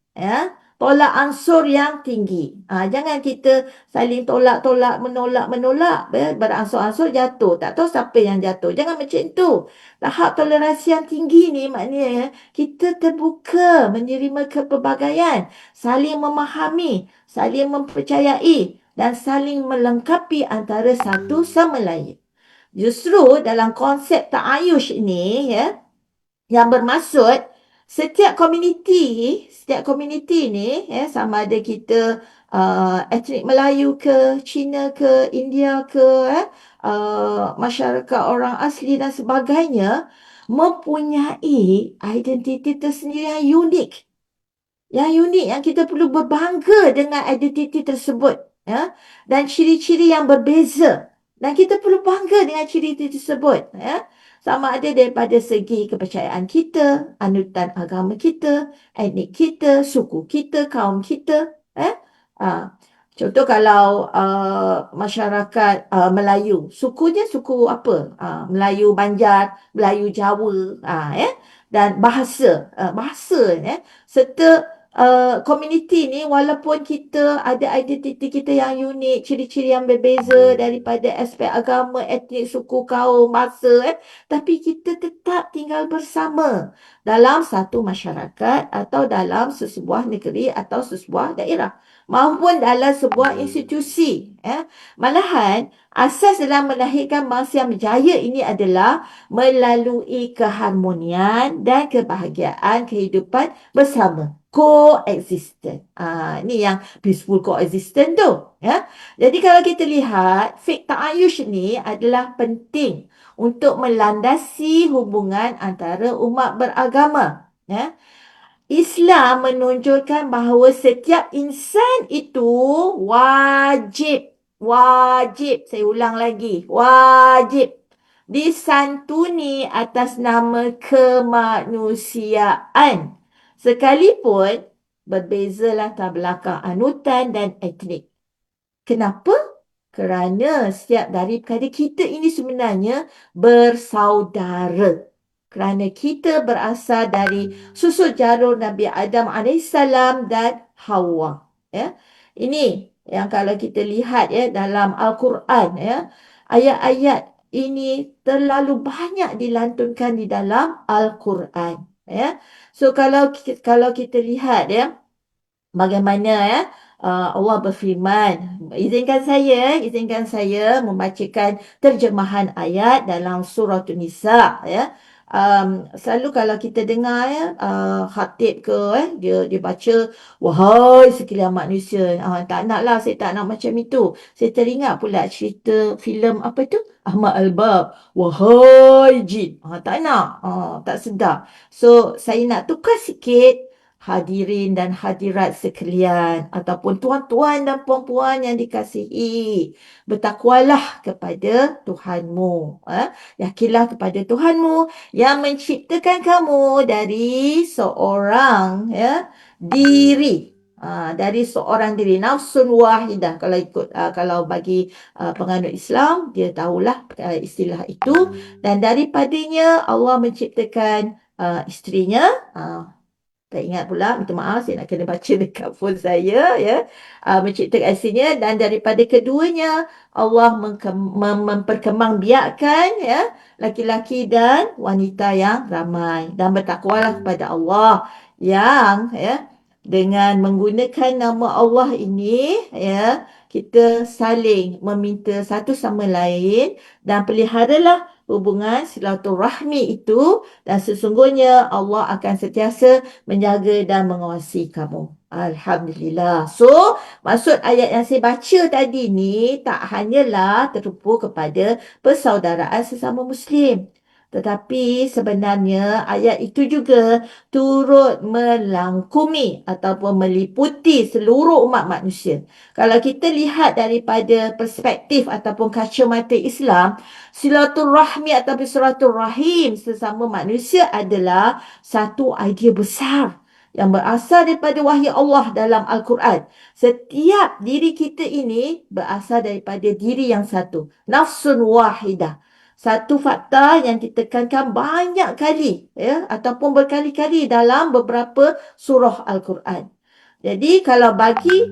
D: tolak ansur yang tinggi. Jangan kita saling tolak-tolak, menolak, beransur-ansur jatuh. Tak tahu siapa yang jatuh. Jangan macam tu. Tahap toleransi yang tinggi ni maknanya kita terbuka menerima kepelbagaian, saling memahami, saling mempercayai dan saling melengkapi antara satu sama lain. Justru dalam konsep ta'ayush ini yang bermaksud setiap komuniti ni sama ada kita etnik Melayu ke, Cina ke, India ke, masyarakat orang asli dan sebagainya mempunyai identiti tersendiri yang unik. Yang unik, yang kita perlu berbangga dengan identiti tersebut. Dan ciri-ciri yang berbeza. Dan kita perlu bangga dengan ciri-ciri tersebut. Sama ada daripada segi kepercayaan kita, anutan agama kita, etnik kita, suku kita, kaum kita. Contoh kalau masyarakat Melayu, sukunya suku apa? Melayu Banjar, Melayu Jawa, dan bahasa serta komuniti ni walaupun kita ada identiti kita yang unik, ciri-ciri yang berbeza daripada aspek agama, etnik, suku, kaum, bahasa, tapi kita tetap tinggal bersama dalam satu masyarakat atau dalam sesebuah negeri atau sesebuah daerah maupun dalam sebuah institusi. Malahan asas dalam melahirkan bangsa yang berjaya ini adalah melalui keharmonian dan kebahagiaan kehidupan bersama. Coexistent. Ini yang peaceful coexistent tu. Jadi kalau kita lihat, fiqh ta'ayush ni adalah penting untuk melandasi hubungan antara umat beragama. Islam menunjukkan bahawa setiap insan itu wajib, saya ulang lagi, wajib disantuni atas nama kemanusiaan. Sekalipun berbeza latar belakang anutan dan etnik. Kenapa? Kerana setiap daripada kita ini sebenarnya bersaudara. Kerana kita berasal dari susu jalur Nabi Adam AS dan Hawa. Ini yang kalau kita lihat dalam Al-Quran, ayat-ayat ini terlalu banyak dilantunkan di dalam Al-Quran. So kalau kita lihat bagaimana Allah berfirman, izinkan saya membacakan terjemahan ayat dalam surah Nisa. Selalu kalau kita dengar khatib ke dia baca, wahai sekalian manusia, tak naklah, saya tak nak macam itu. Saya teringat pula cerita filem apa tu, Ahmad Al-Bab, wahai jin. Tak nak, tak sedap. So saya nak tukar sikit, hadirin dan hadirat sekalian, ataupun tuan-tuan dan puan-puan yang dikasihi, bertakwalah kepada Tuhanmu. Yakinlah kepada Tuhanmu yang menciptakan kamu dari seorang diri. Dari seorang diri, nafsun wahidah. Kalau bagi penganut Islam, dia tahulah istilah itu. Dan daripadanya Allah menciptakan isterinya. Tak ingat pula, minta maaf, saya nak kena baca dekat phone saya. Menciptakan isterinya, dan daripada keduanya Allah memperkembangbiakkan laki-laki dan wanita yang ramai. Dan bertakwalah kepada Allah yang dengan menggunakan nama Allah ini, kita saling meminta satu sama lain dan peliharalah hubungan silaturahmi itu, dan sesungguhnya Allah akan sentiasa menjaga dan mengawasi kamu. Alhamdulillah. So, maksud ayat yang saya baca tadi ni tak hanyalah tertumpu kepada persaudaraan sesama Muslim, tetapi sebenarnya ayat itu juga turut melangkumi ataupun meliputi seluruh umat manusia. Kalau kita lihat daripada perspektif ataupun kacamata Islam, silaturahmi ataupun silaturahim sesama manusia adalah satu idea besar yang berasal daripada wahyu Allah dalam Al-Quran. Setiap diri kita ini berasal daripada diri yang satu, nafsun wahidah. Satu fakta yang ditekankan banyak kali ataupun berkali-kali dalam beberapa surah Al-Quran. Jadi kalau bagi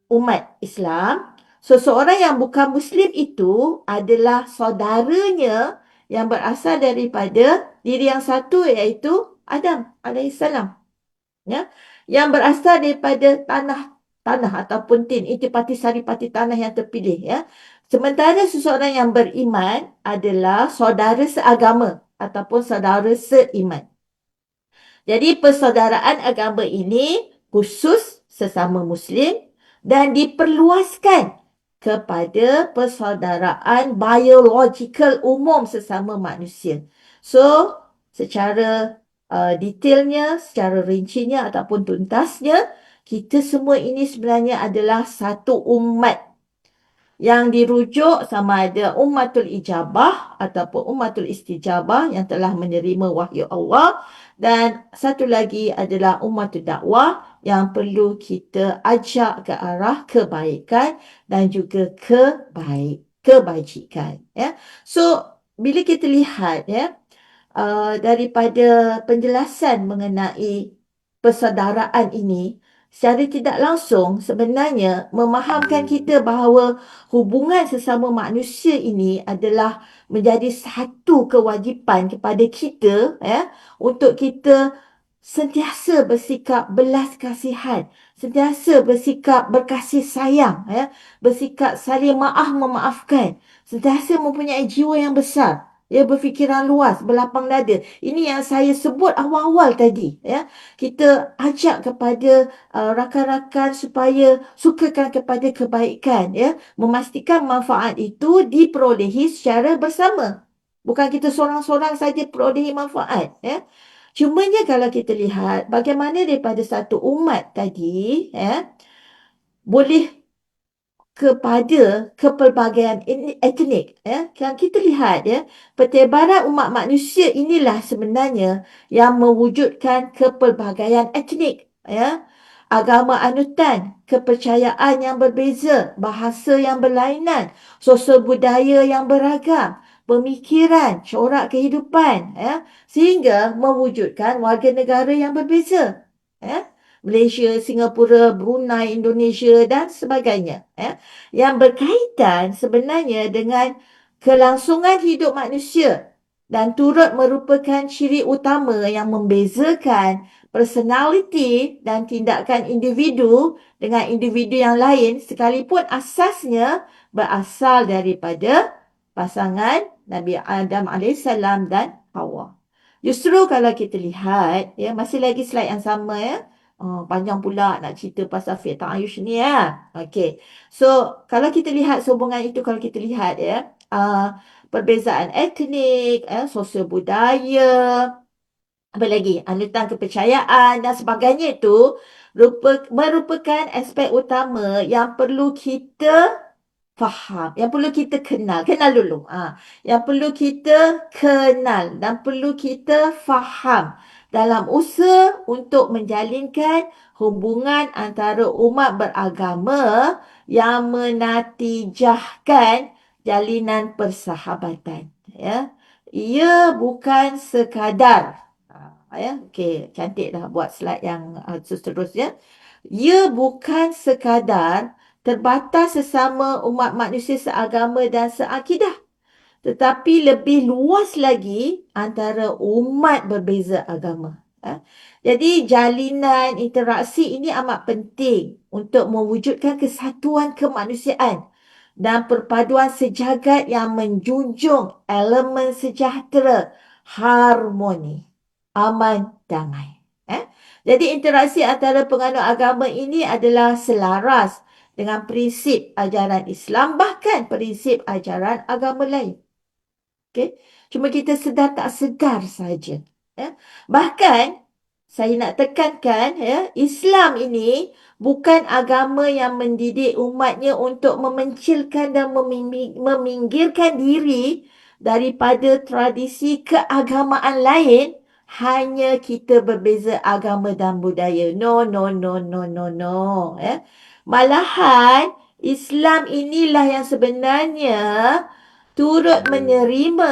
D: umat Islam, seseorang yang bukan Muslim itu adalah saudaranya yang berasal daripada diri yang satu, iaitu Adam alaihissalam. Ya, yang berasal daripada tanah ataupun tin, intipati saripati tanah yang terpilih. Ya, sementara seseorang yang beriman adalah saudara seagama ataupun saudara seiman. Jadi persaudaraan agama ini khusus sesama Muslim dan diperluaskan kepada persaudaraan biologikal umum sesama manusia. So, secara detailnya, secara rincinya ataupun tuntasnya, kita semua ini sebenarnya adalah satu umat yang dirujuk sama ada ummatul ijabah ataupun ummatul istijabah yang telah menerima wahyu Allah, dan satu lagi adalah ummatul dakwah yang perlu kita ajak ke arah kebaikan dan juga kebajikan. Ya. So, bila kita lihat daripada penjelasan mengenai persaudaraan ini, secara tidak langsung sebenarnya memahamkan kita bahawa hubungan sesama manusia ini adalah menjadi satu kewajipan kepada kita, untuk kita sentiasa bersikap belas kasihan, sentiasa bersikap berkasih sayang, bersikap saling memaafkan, sentiasa mempunyai jiwa yang besar, berfikiran luas, berlapang dada. Ini yang saya sebut awal-awal tadi. Kita ajak kepada rakan-rakan supaya sukakan kepada kebaikan. Memastikan manfaat itu diperolehi secara bersama. Bukan kita seorang-seorang saja perolehi manfaat. Cumanya kalau kita lihat bagaimana daripada satu umat tadi, boleh kepada kepelbagaian etnik. Yang kita lihat, pertebaran umat manusia inilah sebenarnya yang mewujudkan kepelbagaian etnik. Agama anutan, kepercayaan yang berbeza, bahasa yang berlainan, sosial budaya yang beragam, pemikiran, corak kehidupan, sehingga mewujudkan warga negara yang berbeza. Malaysia, Singapura, Brunei, Indonesia dan sebagainya. Yang berkaitan sebenarnya dengan kelangsungan hidup manusia dan turut merupakan ciri utama yang membezakan personaliti dan tindakan individu dengan individu yang lain, sekalipun asasnya berasal daripada pasangan Nabi Adam AS dan Hawa. Justru kalau kita lihat, masih lagi slide yang sama, panjang pula nak cerita pasal fiqh ta'ayush ni, Okey. So, kalau kita lihat sehubungan itu, kalau kita lihat perbezaan etnik, sosial budaya, apa lagi, anutan kepercayaan dan sebagainya itu merupakan aspek utama yang perlu kita faham, yang perlu kita kenal dulu. Yang perlu kita kenal dan perlu kita faham dalam usaha untuk menjalinkan hubungan antara umat beragama yang menatijahkan jalinan persahabatan. Ia bukan sekadar, okey, cantik dah buat slide yang seterusnya. Ia bukan sekadar terbatas sesama umat manusia seagama dan seakidah, tetapi lebih luas lagi antara umat berbeza agama. Jadi jalinan interaksi ini amat penting untuk mewujudkan kesatuan kemanusiaan dan perpaduan sejagat yang menjunjung elemen sejahtera, harmoni, aman, damai. Jadi interaksi antara penganut agama ini adalah selaras dengan prinsip ajaran Islam, bahkan prinsip ajaran agama lain. Okay? Cuma kita sedar tak sedar saja. Bahkan saya nak tekankan, Islam ini bukan agama yang mendidik umatnya untuk memencilkan dan meminggirkan diri daripada tradisi keagamaan lain hanya kita berbeza agama dan budaya. No. Malahan Islam inilah yang sebenarnya turut menerima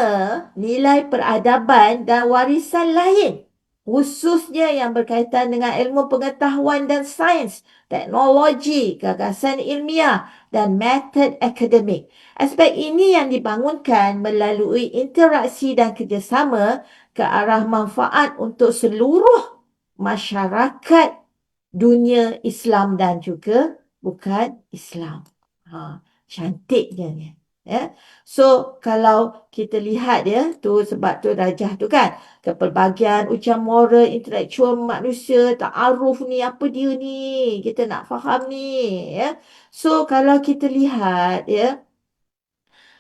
D: nilai peradaban dan warisan lain khususnya yang berkaitan dengan ilmu pengetahuan dan sains, teknologi, gagasan ilmiah dan metod akademik. Aspek ini yang dibangunkan melalui interaksi dan kerjasama ke arah manfaat untuk seluruh masyarakat dunia Islam dan juga bukan Islam. Cantiknya ni. Ya. So kalau kita lihat ya tu sebab tu darjah tu kan kepelbagian ujian moral intelektual manusia ta'aruf ni apa dia ni kita nak faham ni ya. So kalau kita lihat ya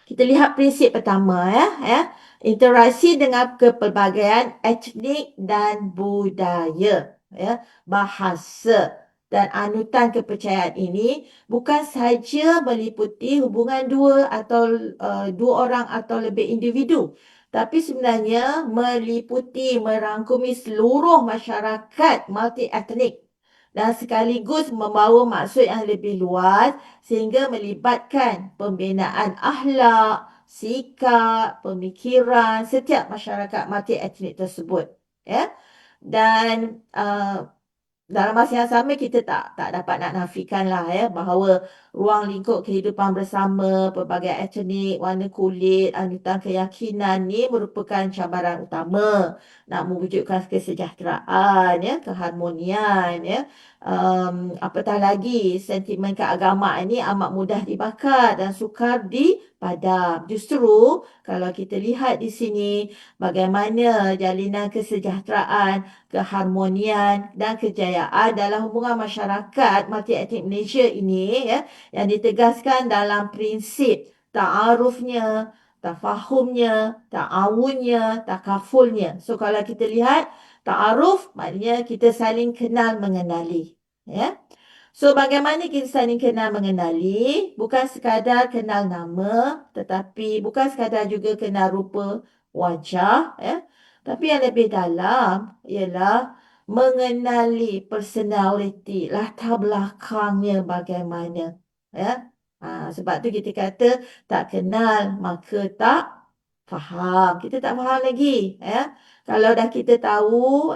D: kita lihat prinsip pertama ya. Interaksi dengan kepelbagaian etnik dan budaya ya. Bahasa dan anutan kepercayaan ini bukan sahaja meliputi hubungan dua orang atau lebih individu, tapi sebenarnya meliputi merangkumi seluruh masyarakat multi etnik dan sekaligus membawa maksud yang lebih luas sehingga melibatkan pembinaan akhlak, sikap, pemikiran setiap masyarakat multi etnik tersebut ya. Dan dalam masa yang sama kita tak dapat nak nafikan lah ya bahawa ruang lingkup kehidupan bersama pelbagai etnik, warna kulit, anutan keyakinan ni merupakan cabaran utama nak mewujudkan kesejahteraan ya, keharmonian ya. Apatah lagi sentimen keagamaan ini amat mudah dibakar dan sukar dipadam. Justru kalau kita lihat di sini bagaimana jalinan kesejahteraan, keharmonian dan kejayaan dalam hubungan masyarakat multi etnik Malaysia ini ya yang ditegaskan dalam prinsip ta'arufnya, tafahumnya, ta'awunnya, takafulnya. So kalau kita lihat ta'aruf maknanya kita saling kenal mengenali ya. So bagaimana kita saling kenal mengenali bukan sekadar kenal nama tetapi bukan sekadar juga kenal rupa wajah ya. Tapi yang lebih dalam ialah mengenali personality, latar belakangnya bagaimana. Ya. Sebab tu kita kata tak kenal maka tak faham. Kita tak faham lagi. Ya. Kalau dah kita tahu,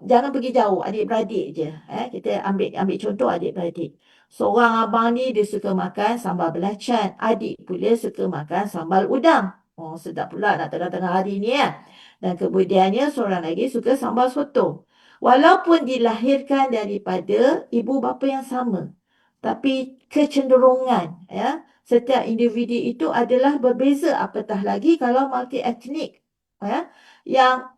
D: jangan pergi jauh, adik-beradik je. Kita ambil contoh adik-beradik. Seorang abang ni dia suka makan sambal belacan. Adik pula suka makan sambal udang. Oh, sedap pula nak tengah-tengah hari ni ya. Dan kemudiannya seorang lagi suka sambal sotong. Walaupun dilahirkan daripada ibu bapa yang sama, tapi kecenderungan ya setiap individu itu adalah berbeza, apatah lagi kalau multi etnik ya. Yang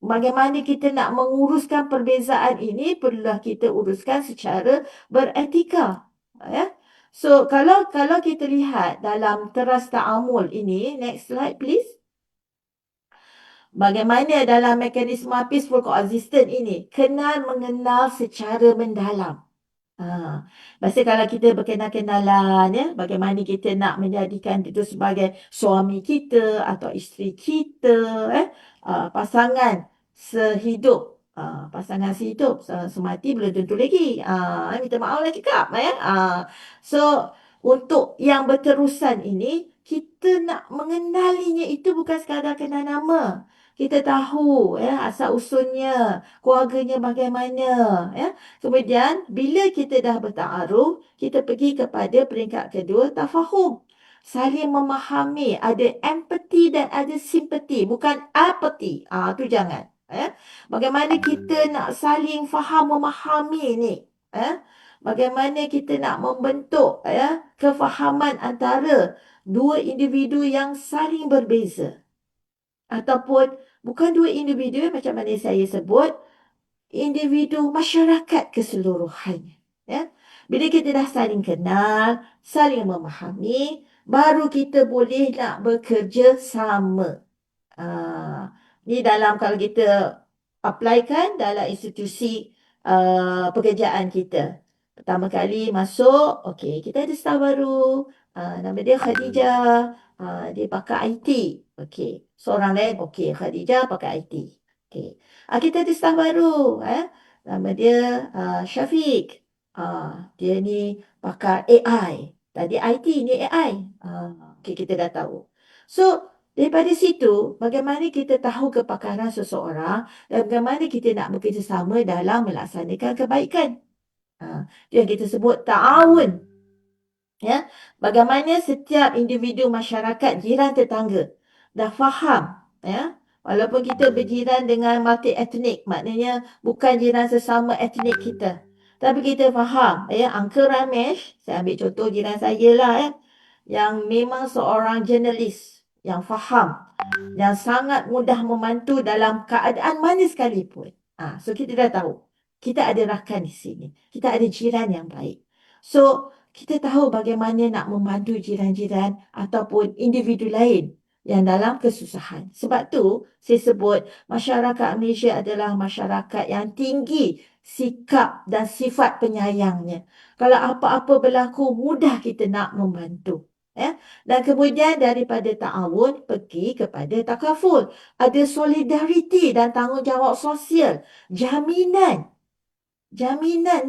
D: bagaimana kita nak menguruskan perbezaan ini perlulah kita uruskan secara beretika ya. So kalau kita lihat dalam teras ta'amul ini, next slide please. Bagaimana dalam mekanisme peaceful coexistence ini kenal mengenal secara mendalam. Maksud kalau kita berkenal-kenalan ya, bagaimana kita nak menjadikan itu sebagai suami kita atau isteri kita pasangan sehidup. Pasangan sehidup semati belum tentu lagi. Minta maaf lah cakap ya. So untuk yang berterusan ini kita nak mengenalinya itu bukan sekadar kenal nama. Kita tahu ya asal usulnya, keluarganya bagaimana ya. Kemudian bila kita dah bertaaruf, kita pergi kepada peringkat kedua, tafahum. Saling memahami, ada empathy dan ada simpati, bukan apathy. Tu jangan. Bagaimana kita nak saling faham memahami ni? Bagaimana kita nak membentuk kefahaman antara dua individu yang saling berbeza. Ataupun bukan dua individu macam mana saya sebut, individu masyarakat keseluruhannya. Ya. Bila kita dah saling kenal, saling memahami, baru kita boleh nak bekerja sama. Ni dalam kalau kita applykan dalam institusi pekerjaan kita. Pertama kali masuk, okey, kita ada staff baru. Nama dia Khadijah. Dia pakai IT. Okey. Seorang lain, okey, Khadijah pakai IT. Okey. Kita ada staff baru. Nama dia Syafiq. Dia ni pakai AI. Tadi IT, ni AI. Okey, kita dah tahu. So, Daripada situ, bagaimana kita tahu kepakaran seseorang dan bagaimana kita nak bekerjasama dalam melaksanakan kebaikan. Yang kita sebut ta'awun. Ya, bagaimana setiap individu masyarakat jiran tetangga dah faham, ya, walaupun kita berjiran dengan multi etnik, maknanya bukan jiran sesama etnik kita, tapi kita faham, ya, Uncle Ramesh, saya ambil contoh jiran saya lah, ya, yang memang seorang jurnalis yang faham, yang sangat mudah membantu dalam keadaan mana sekalipun. So kita dah tahu, kita ada rakan di sini, kita ada jiran yang baik. So kita tahu bagaimana nak membantu jiran-jiran ataupun individu lain yang dalam kesusahan. Sebab tu saya sebut masyarakat Malaysia adalah masyarakat yang tinggi sikap dan sifat penyayangnya. Kalau apa-apa berlaku, mudah kita nak membantu. Dan kemudian daripada ta'awun pergi kepada takaful. Ada solidariti dan tanggungjawab sosial. Jaminan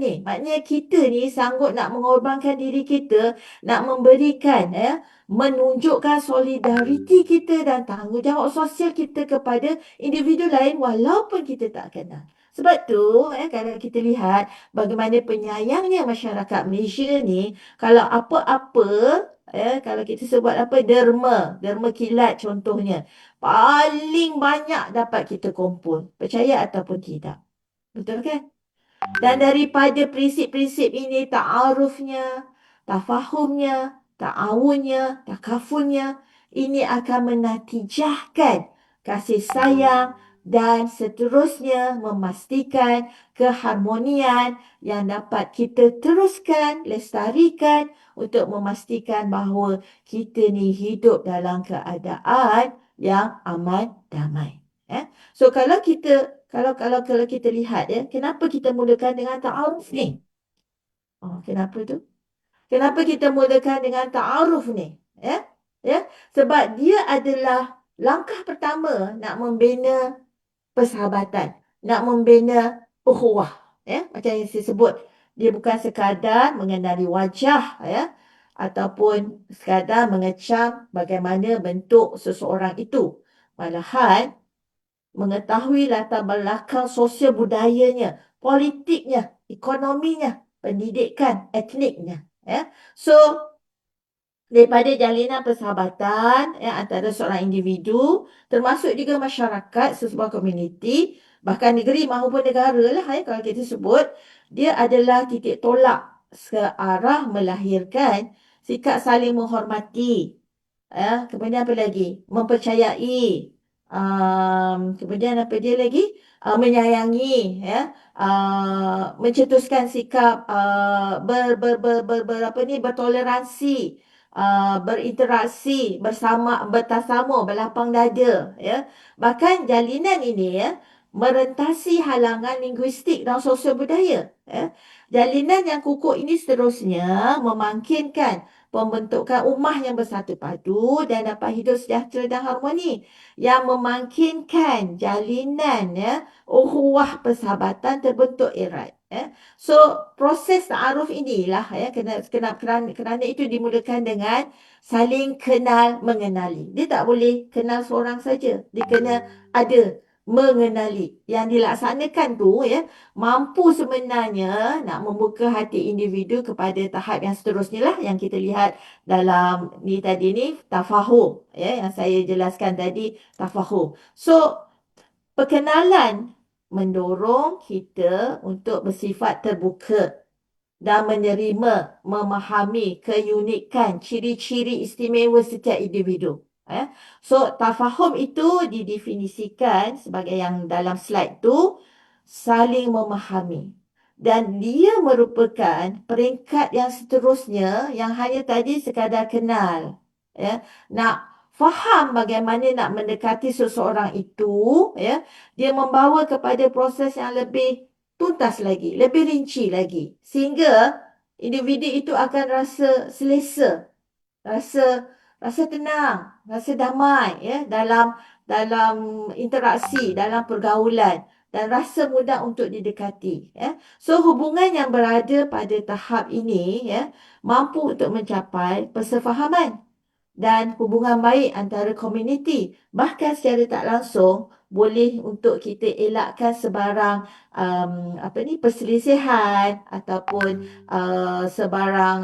D: ni, maknanya kita ni sanggup nak mengorbankan diri kita, nak memberikan, menunjukkan solidariti kita dan tanggungjawab sosial kita kepada individu lain walaupun kita tak kenal. Sebab tu, kalau kita lihat bagaimana penyayangnya masyarakat Malaysia ni, kalau apa-apa, kalau kita sebut derma kilat contohnya, paling banyak dapat kita kumpul. Percaya ataupun tidak. Betul kan? Dan daripada prinsip-prinsip ini, ta'arufnya, tafahumnya, ta'awunnya, takafulnya, ini akan menatijahkan kasih sayang dan seterusnya memastikan keharmonian yang dapat kita teruskan, lestarikan untuk memastikan bahawa kita ni hidup dalam keadaan yang aman, damai. So kalau kita lihat, kenapa kita mulakan dengan ta'aruf ni? Kenapa tu? Kenapa kita mulakan dengan ta'aruf ni? Sebab dia adalah langkah pertama nak membina persahabatan, nak membina ukhuwah. Macam yang saya sebut, dia bukan sekadar mengenali wajah, ataupun sekadar mengecam bagaimana bentuk seseorang itu. Malahan mengetahui latar belakang sosial budayanya, politiknya, ekonominya, pendidikan, etniknya. So, daripada jalinan persahabatan antara seorang individu, termasuk juga masyarakat, sesebuah komuniti, bahkan negeri maupun negara lah, kalau kita sebut, dia adalah titik tolak searah melahirkan sikap saling menghormati. Kemudian apa lagi? Mempercayai. Kemudian apa dia lagi? Menyayangi, mencetuskan sikap bertoleransi, berinteraksi bersama, bertasamuh, berlapang dada. Bahkan jalinan ini merentasi halangan linguistik dan sosial budaya. Jalinan yang kukuh ini seterusnya memangkinkan pembentukan ummah yang bersatu padu dan dapat hidup sejahtera dan harmoni, yang memangkinkan jalinan ukhuwah persahabatan terbentuk erat. So proses ta'aruf inilah kerana itu dimulakan dengan saling kenal mengenali. Dia tak boleh kenal seorang saja, dia kena ada mengenali. Yang dilaksanakan tu mampu sebenarnya nak membuka hati individu kepada tahap yang seterusnya lah, yang kita lihat dalam ni tadi ni, tafahum, yang saya jelaskan tadi, tafahum. So perkenalan mendorong kita untuk bersifat terbuka dan menerima, memahami keunikan, ciri-ciri istimewa setiap individu. So tafahum itu didefinisikan sebagai yang dalam slide tu, saling memahami. Dan dia merupakan peringkat yang seterusnya, yang hanya tadi sekadar kenal. Nak faham bagaimana nak mendekati seseorang itu, dia membawa kepada proses yang lebih tuntas lagi, lebih rinci lagi. Sehingga individu itu akan rasa selesa, rasa tenang, rasa damai dalam interaksi, dalam pergaulan, dan rasa mudah untuk didekati. So hubungan yang berada pada tahap ini mampu untuk mencapai persefahaman dan hubungan baik antara komuniti. Bahkan secara tak langsung boleh untuk kita elakkan sebarang perselisihan ataupun sebarang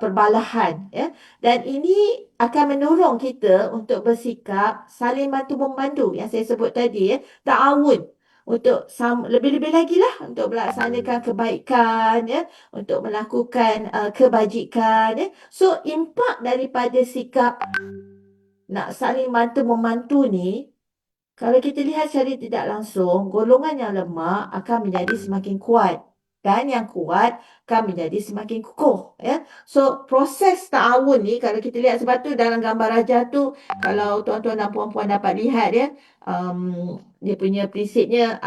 D: perbalahan, ya. Dan ini akan mendorong kita untuk bersikap saling bantu membantu yang saya sebut tadi, ya, ta'awun, untuk lebih-lebih lagi lah untuk melaksanakan kebaikan, ya, untuk melakukan kebajikan, ya. So impak daripada sikap nak saling bantu membantu ni, kalau kita lihat secara tidak langsung, golongan yang lemah akan menjadi semakin kuat dan yang kuat akan menjadi semakin kukuh, ya. So proses ta'awun ni, kalau kita lihat, sebab tu dalam gambar rajah tu, kalau tuan-tuan dan puan-puan dapat lihat, ya, dia punya prinsipnya,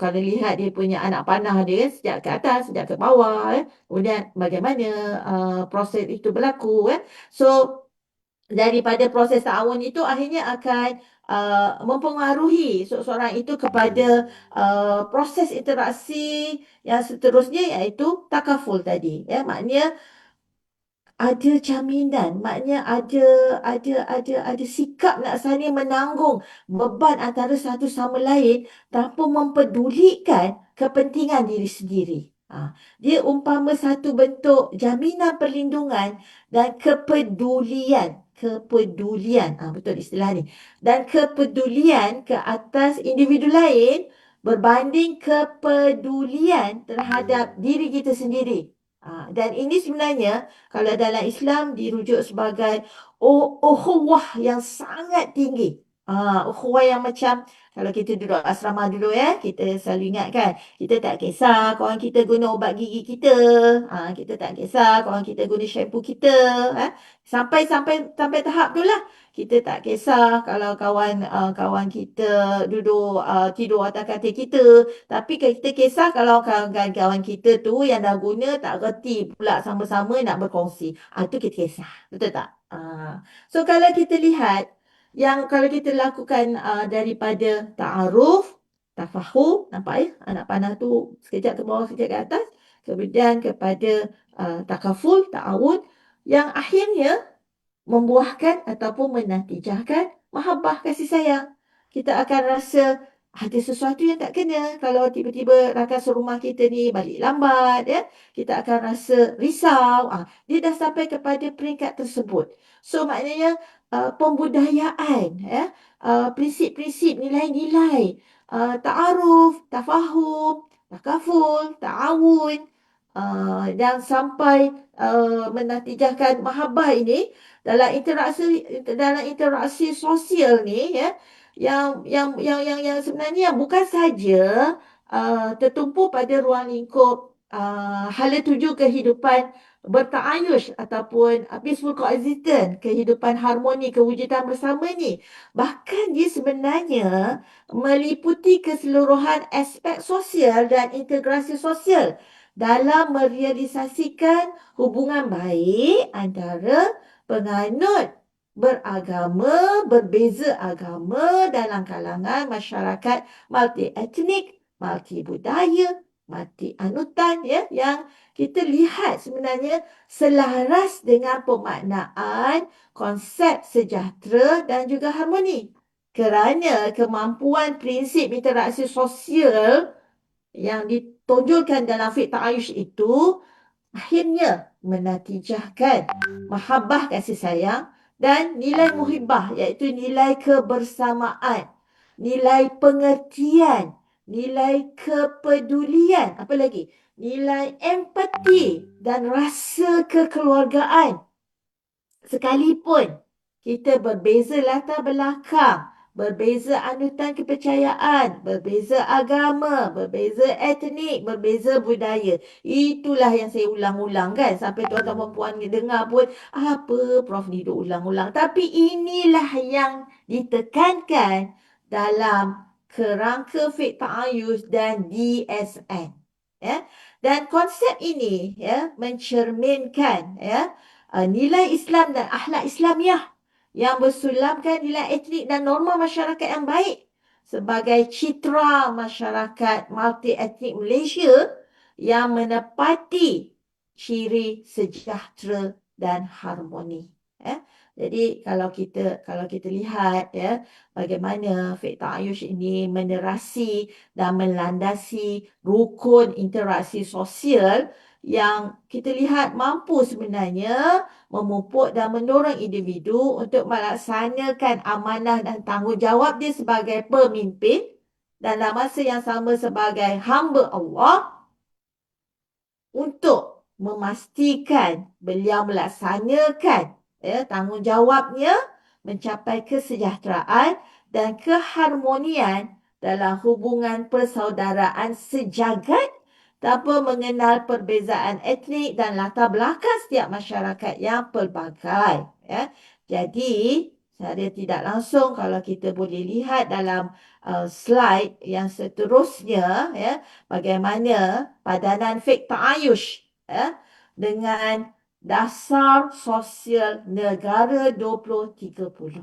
D: kalau lihat dia punya anak panah dia, sejak ke atas, sejak ke bawah, ya. Kemudian bagaimana proses itu berlaku, ya. So daripada proses ta'awun itu akhirnya akan mempengaruhi seseorang itu kepada proses interaksi yang seterusnya, iaitu takaful tadi, ya. Maknanya ada jaminan, maknanya ada sikap nak saling menanggung beban antara satu sama lain tanpa mempedulikan kepentingan diri sendiri. Dia umpama satu bentuk jaminan perlindungan dan kepedulian. Betul istilah ni. Dan kepedulian ke atas individu lain berbanding kepedulian terhadap diri kita sendiri. Dan ini sebenarnya kalau dalam Islam dirujuk sebagai ukhuwah yang sangat tinggi. Ukhuwah yang macam kalau kita duduk asrama dulu, ya, kita selalu ingatkan, kita tak kisah kawan kita guna ubat gigi kita, kita tak kisah kawan kita guna shampoo kita, sampai tahap tu lah. Kita tak kisah kalau kawan kita duduk tidur atas katil kita, tapi kita kisah kalau kawan-kawan kita tu yang dah guna tak reti pula sama-sama nak berkongsi. Itu kita kisah. Betul tak? So kalau kita lihat, kalau kita lakukan daripada ta'aruf, tafahum, nampak, ya? Anak panah tu sekejap ke bawah, sekejap ke atas. Kemudian kepada takaful, ta'awun, yang akhirnya membuahkan ataupun menatijahkan mahabbah, kasih sayang. Kita akan rasa ada sesuatu yang tak kena. Kalau tiba-tiba rakan serumah kita ni balik lambat, ya, kita akan rasa risau. Dia dah sampai kepada peringkat tersebut. So maknanya pembudayaan, ya, prinsip-prinsip, nilai-nilai, ta'aruf, tafahum, takaful, ta'awun, dan sampai menatijahkan mahabbah ini dalam interaksi sosial ni, ya, yang sebenarnya bukan saja tertumpu pada ruang lingkup hala tuju kehidupan bertaayush ataupun peaceful coexistence, kehidupan harmoni, kewujudan bersama ni. Bahkan dia sebenarnya meliputi keseluruhan aspek sosial dan integrasi sosial dalam merealisasikan hubungan baik antara penganut beragama, berbeza agama dalam kalangan masyarakat multi-etnik, multi-budaya, multi-anutan, ya, yang kita lihat sebenarnya selaras dengan pemaknaan konsep sejahtera dan juga harmoni. Kerana kemampuan prinsip interaksi sosial yang ditonjolkan dalam fiqh ta'ayush itu akhirnya menatijahkan mahabbah, kasih sayang, dan nilai muhibbah, iaitu nilai kebersamaan, nilai pengertian, nilai kepedulian, apa lagi? Nilai empati dan rasa kekeluargaan. Sekalipun kita berbeza latar belakang, berbeza anutan kepercayaan, berbeza agama, berbeza etnik, berbeza budaya. Itulah yang saya ulang-ulang, kan, sampai tuan-tuan puan dengar pun, apa Prof ni duk ulang-ulang. Tapi inilah yang ditekankan dalam kerangka fiqh ta'ayush dan DSN, ya. Dan konsep ini, ya, mencerminkan, ya, nilai Islam dan akhlak Islamiah yang bersulamkan nilai etnik dan norma masyarakat yang baik sebagai citra masyarakat multi-etnik Malaysia yang menepati ciri sejahtera dan harmoni. Jadi kalau kita lihat ya bagaimana fake ta'ayush ini menerasi dan melandasi rukun interaksi sosial yang kita lihat mampu sebenarnya memupuk dan mendorong individu untuk melaksanakan amanah dan tanggungjawab dia sebagai pemimpin dan dalam masa yang sama sebagai hamba Allah untuk memastikan beliau melaksanakan tanggungjawabnya mencapai kesejahteraan dan keharmonian dalam hubungan persaudaraan sejagat tanpa mengenal perbezaan etnik dan latar belakang setiap masyarakat yang pelbagai. Jadi, secara tidak langsung kalau kita boleh lihat dalam slide yang seterusnya, bagaimana padanan fake ta'ayush dengan dasar sosial negara 2030.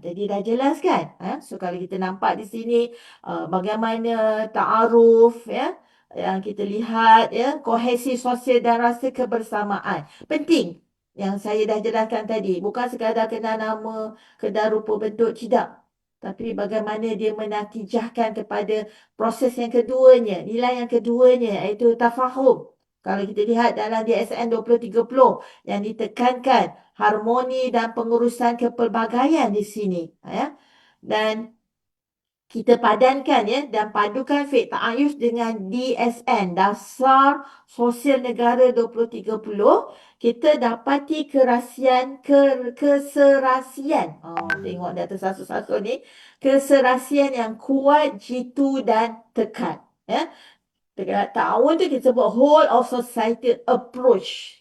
D: Jadi dah jelas kan? So kalau kita nampak di sini bagaimana ta'aruf yang kita lihat kohesi sosial dan rasa kebersamaan. Penting yang saya dah jelaskan tadi. Bukan sekadar kenal nama, kedar rupa bentuk, tidak. Tapi bagaimana dia menatijahkan kepada proses yang keduanya, nilai yang keduanya iaitu tafahum. Kalau kita lihat dalam DSN 2030 yang ditekankan harmoni dan pengurusan kepelbagaian di sini. Dan kita padankan dan padukan fake ta'ayush dengan DSN, Dasar Sosial Negara 2030, kita dapati keserasian. Tengok dah tersasul-sasul ni. Keserasian yang kuat, jitu dan tekat. Ta'awun tu kita sebut whole of society approach.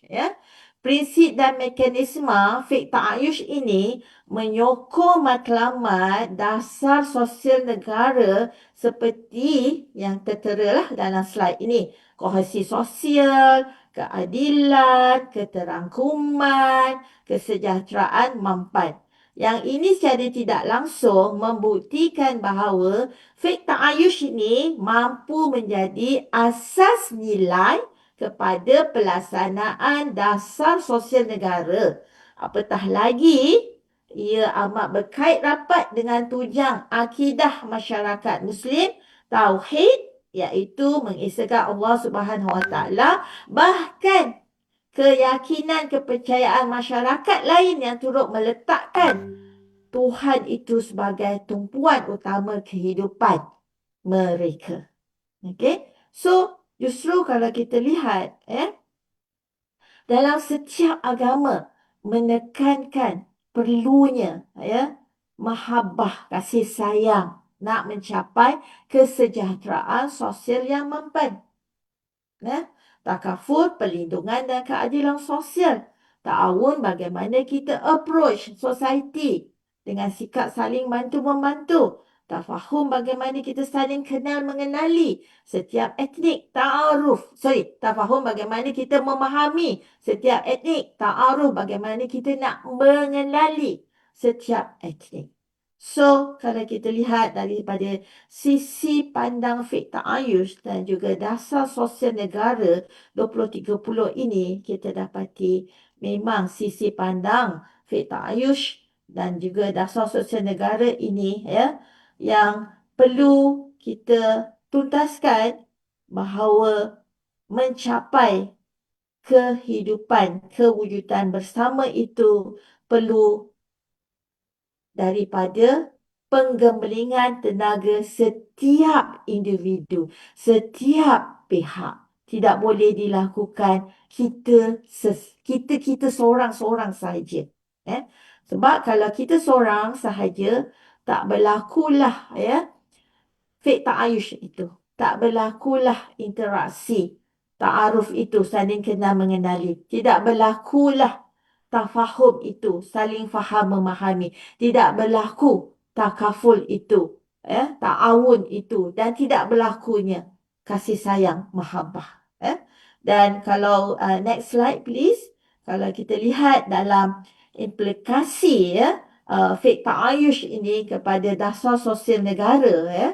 D: Prinsip dan mekanisme fake ta'ayush ini menyokong matlamat dasar sosial negara seperti yang tertera dalam slide ini. Kohesi sosial, keadilan, keterangkuman, kesejahteraan mampan. Yang ini secara tidak langsung membuktikan bahawa fake ta'ayush ini mampu menjadi asas nilai kepada pelaksanaan dasar sosial negara. Apatah lagi, ia amat berkait rapat dengan tunjang akidah masyarakat Muslim, tauhid, iaitu mengesahkan Allah Subhanahu Wa Taala, bahkan keyakinan kepercayaan masyarakat lain yang turut meletakkan Tuhan itu sebagai tumpuan utama kehidupan mereka. Okay? So, justru kalau kita lihat, dalam setiap agama menekankan perlunya mahabbah, kasih sayang nak mencapai kesejahteraan sosial yang mampan. Takaful, perlindungan dan keadilan sosial. Ta'awun, bagaimana kita approach society dengan sikap saling bantu-membantu. Tafahum, bagaimana kita saling kenal mengenali setiap etnik. Tafahum, bagaimana kita memahami setiap etnik. Ta'aruf, bagaimana kita nak mengenali setiap etnik. So, kalau kita lihat daripada sisi pandang fake ta'ayush dan juga dasar sosial negara 2030 ini, kita dapati memang sisi pandang fake ta'ayush dan juga dasar sosial negara ini yang perlu kita tuntaskan bahawa mencapai kehidupan, kewujudan bersama itu perlu daripada penggemblengan tenaga setiap individu, setiap pihak. Tidak boleh dilakukan kita seorang-seorang sahaja. Sebab kalau kita seorang sahaja, tak berlakulah fake ta'ayush itu. Tak berlakulah interaksi ta'aruf itu, saling kenal mengenali. Tidak berlakulah tafahum itu, saling faham memahami. Tidak berlaku takaful itu, ta'awun itu, dan tidak berlakunya kasih sayang, mahabbah. Dan kalau next slide please, kalau kita lihat dalam implikasi fake ta'ayush ini kepada dasar sosial negara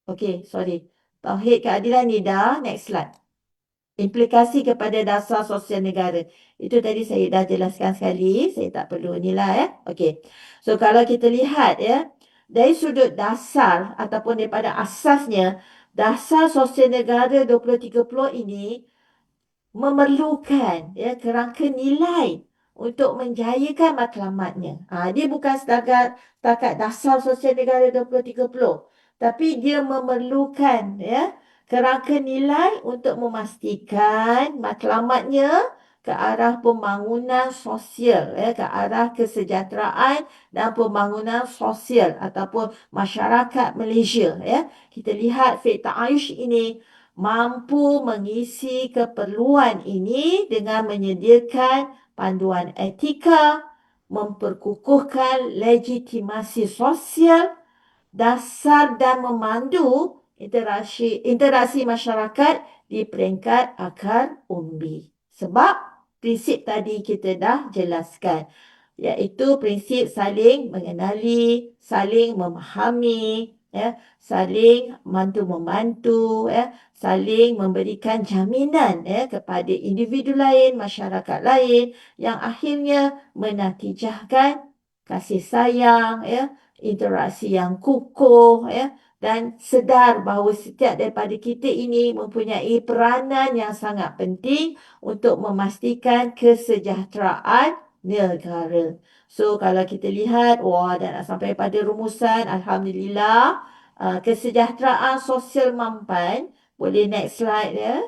D: Okey, sorry. Tauhid keadilan ni dah. Next slide. implikasi kepada dasar sosial negara. Itu tadi saya dah jelaskan sekali, saya tak perlu inilah ya. Okey. So kalau kita lihat ya, dari sudut dasar ataupun daripada asasnya, dasar sosial negara 2030 ini memerlukan ya kerangka nilai untuk menjayakan matlamatnya. Dia bukan setakat dasar sosial negara 2030, tapi dia memerlukan ya kerangka nilai untuk memastikan matlamatnya ke arah pembangunan sosial ya, ke arah kesejahteraan dan pembangunan sosial ataupun masyarakat Malaysia ya. Kita lihat Fit Ta'ayush ini mampu mengisi keperluan ini dengan menyediakan panduan etika, memperkukuhkan legitimasi sosial, dasar dan memandu interaksi masyarakat di peringkat akar umbi. Sebab prinsip tadi kita dah jelaskan, iaitu prinsip saling mengenali, saling memahami, ya, saling membantu, ya, saling memberikan jaminan ya kepada individu lain, masyarakat lain yang akhirnya menatijahkan kasih sayang, ya, interaksi yang kukuh ya, dan sedar bahawa setiap daripada kita ini mempunyai peranan yang sangat penting untuk memastikan kesejahteraan negara. So kalau kita lihat, dah nak sampai pada rumusan, alhamdulillah, kesejahteraan sosial mampan. Boleh next slide ya.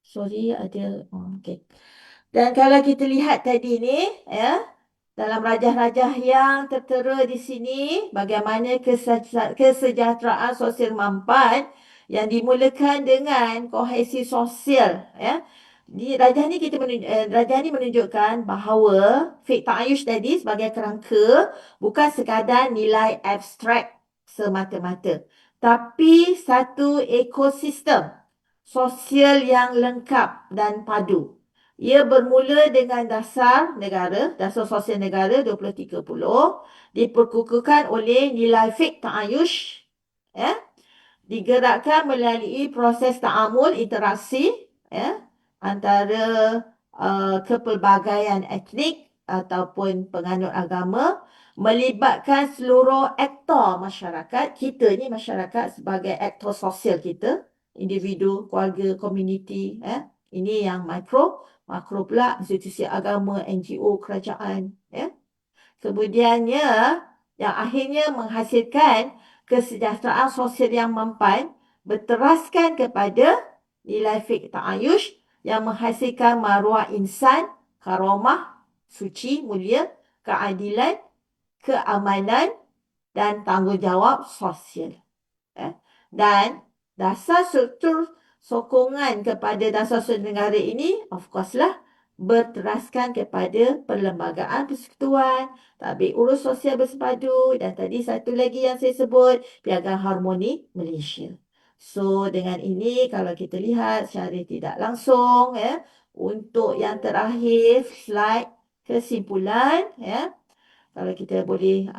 D: Sorry ada okey. Dan kalau kita lihat tadi ni ya, dalam rajah-rajah yang tertera di sini, bagaimana kesejahteraan sosial mampan yang dimulakan dengan kohesi sosial ya. Di rajah ni rajah ni menunjukkan bahawa Fit Ta'ayush tadi sebagai kerangka bukan sekadar nilai abstrak semata-mata, tapi satu ekosistem sosial yang lengkap dan padu. Ia bermula dengan dasar sosial negara 2030, diperkukuhkan oleh nilai Fit Ta'ayush, ya, digerakkan melalui proses ta'amul interaksi ya, antara kepelbagaian etnik ataupun penganut agama, melibatkan seluruh aktor masyarakat. Kita ni masyarakat sebagai aktor sosial kita, individu, keluarga, komuniti ya. Ini yang makro pula institusi agama, NGO, kerajaan ya. Kemudiannya yang akhirnya menghasilkan kesejahteraan sosial yang mampan berteraskan kepada nilai Fit Ta'ayush yang menghasilkan maruah insan, karamah, suci, mulia, keadilan, keamanan dan tanggungjawab sosial. Dan dasar struktur sokongan kepada dasar sosial negara ini, of course lah, berteraskan kepada perlembagaan persekutuan, tadbir urus sosial bersepadu, dan tadi satu lagi yang saya sebut, Piagam Harmoni Malaysia. So dengan ini kalau kita lihat secara tidak langsung ya, untuk yang terakhir slide kesimpulan ya, kalau kita boleh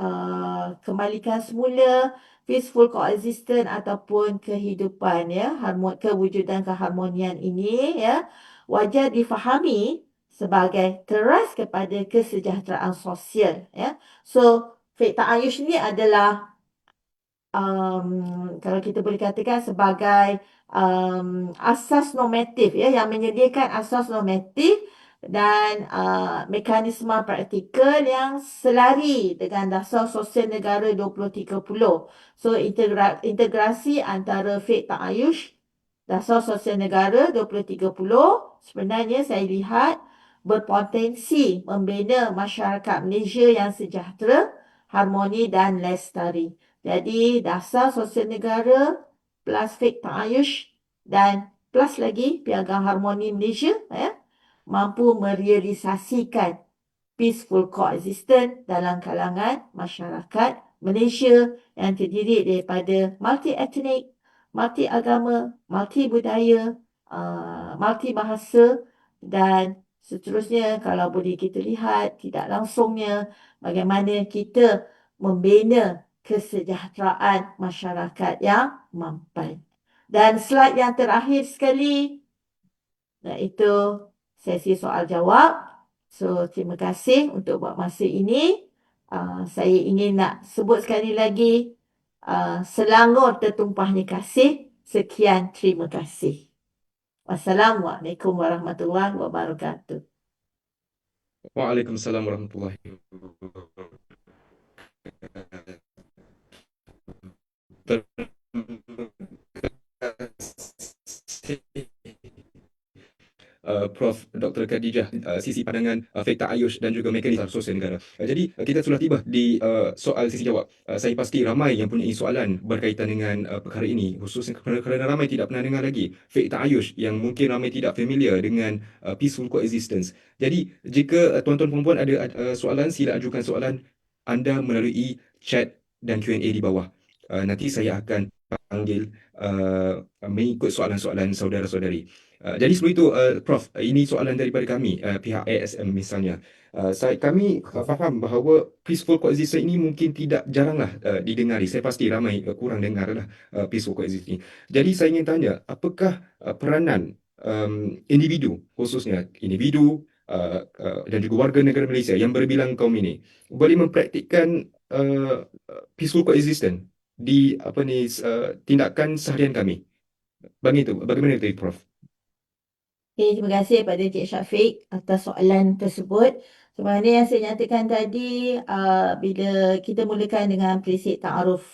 D: kembalikan semula peaceful coexistence ataupun kehidupan ya, kewujudan keharmonian ini ya, wajar difahami sebagai teras kepada kesejahteraan sosial ya. So Fit Ta'ayush ni adalah kalau kita boleh katakan sebagai asas normatif ya, yang menyediakan asas normatif dan mekanisme praktikal yang selari dengan dasar sosial negara 2030. So integrasi antara Fit Ta'ayush, dasar sosial negara 2030 sebenarnya saya lihat berpotensi membina masyarakat Malaysia yang sejahtera, harmoni dan lestari. Jadi dasar sosial negara plus Fit Ta'ayush dan plus lagi Piagam Harmoni Malaysia ya, mampu merealisasikan peaceful coexistence dalam kalangan masyarakat Malaysia yang terdiri daripada multi-etnik, multi-agama, multi-budaya, multi-bahasa dan seterusnya. Kalau boleh kita lihat tidak langsungnya bagaimana kita membina kesejahteraan masyarakat yang mampan. Dan slide yang terakhir sekali, iaitu sesi soal jawab. So, terima kasih untuk buat masa ini. Saya ingin nak sebut sekali lagi, selangor tertumpahnya kasih. Sekian, terima kasih. Wassalamualaikum warahmatullahi wabarakatuh.
B: Waalaikumsalam warahmatullahi wabarakatuh. Prof. Dr. Khadijah, sisi pandangan fakta Ayush dan juga mekanisme sosial negara. Jadi kita sudah tiba di soal sisi jawab. Saya pasti ramai yang punya soalan berkaitan dengan perkara ini, khususnya kerana ramai tidak pernah dengar lagi fakta Ayush, yang mungkin ramai tidak familiar dengan peaceful coexistence. Jadi jika tuan-tuan perempuan ada soalan, sila ajukan soalan anda melalui chat dan Q&A di bawah. Nanti saya akan panggil mengikut soalan-soalan saudara-saudari. Jadi sebelum itu, Prof, ini soalan daripada kami, pihak ASM misalnya. Kami faham bahawa peaceful coexistence ini mungkin jaranglah didengari. Saya pasti ramai kurang dengarlah peaceful coexistence ini. Jadi saya ingin tanya, apakah peranan individu, khususnya individu dan juga warga negara Malaysia yang berbilang kaum ini boleh mempraktikkan peaceful coexistence di tindakan seharian kami? Bagaimana itu, Prof?
D: Okay, terima kasih kepada Cik Syafiq atas soalan tersebut. Sebenarnya yang saya nyatakan tadi, bila kita mulakan dengan prinsip ta'aruf.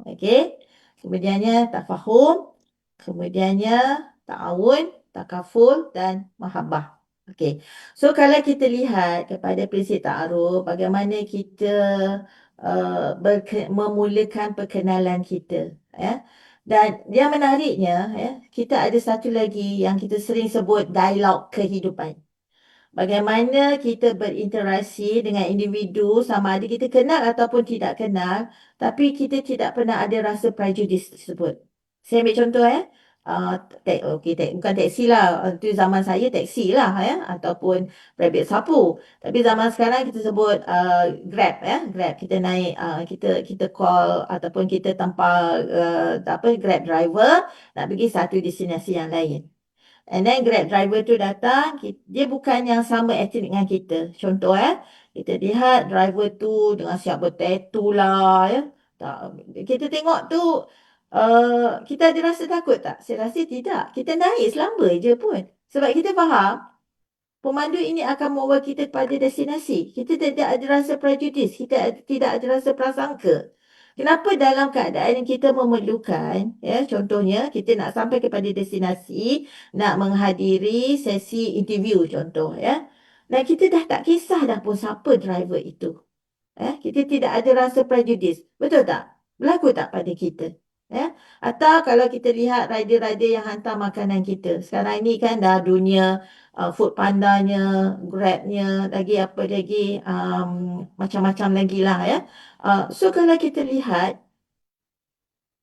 D: Okey. Kemudiannya tafahum, kemudiannya ta'awun, takaful dan mahabbah. Okey. So kalau kita lihat kepada prinsip ta'aruf, bagaimana kita memulakan perkenalan kita, ya. Dan yang menariknya, kita ada satu lagi yang kita sering sebut dialog kehidupan. Bagaimana kita berinteraksi dengan individu, sama ada kita kenal ataupun tidak kenal, tapi kita tidak pernah ada rasa prejudis tersebut. Saya ambil contoh, bukan taksi lah, itu zaman saya taksi lah, ataupun rabbit sapu. Tapi zaman sekarang kita sebut Grab, Grab. Kita naik, kita call ataupun kita tampal Grab driver nak pergi satu destinasi yang lain. And then Grab driver tu datang, dia bukan yang sama attitude dengan kita. Contoh, kita lihat driver tu dengan siap bertattoo lah, kita tengok tu, kita ada rasa takut tak? Saya rasa tidak. Kita naik selamba je pun. Sebab kita faham, pemandu ini akan membawa kita kepada destinasi. Kita tidak ada rasa prejudis. Kita tidak ada rasa prasangka. Kenapa dalam keadaan yang kita memerlukan, contohnya kita nak sampai kepada destinasi, nak menghadiri sesi interview contoh, dan kita dah tak kisah dah pun siapa driver itu. Kita tidak ada rasa prejudis. Betul tak? Berlaku tak pada kita? Atau kalau kita lihat rider-rider yang hantar makanan kita. Sekarang ini kan dah dunia food pandanya, Grabnya, lagi apa lagi, macam-macam lagi lah, so kalau kita lihat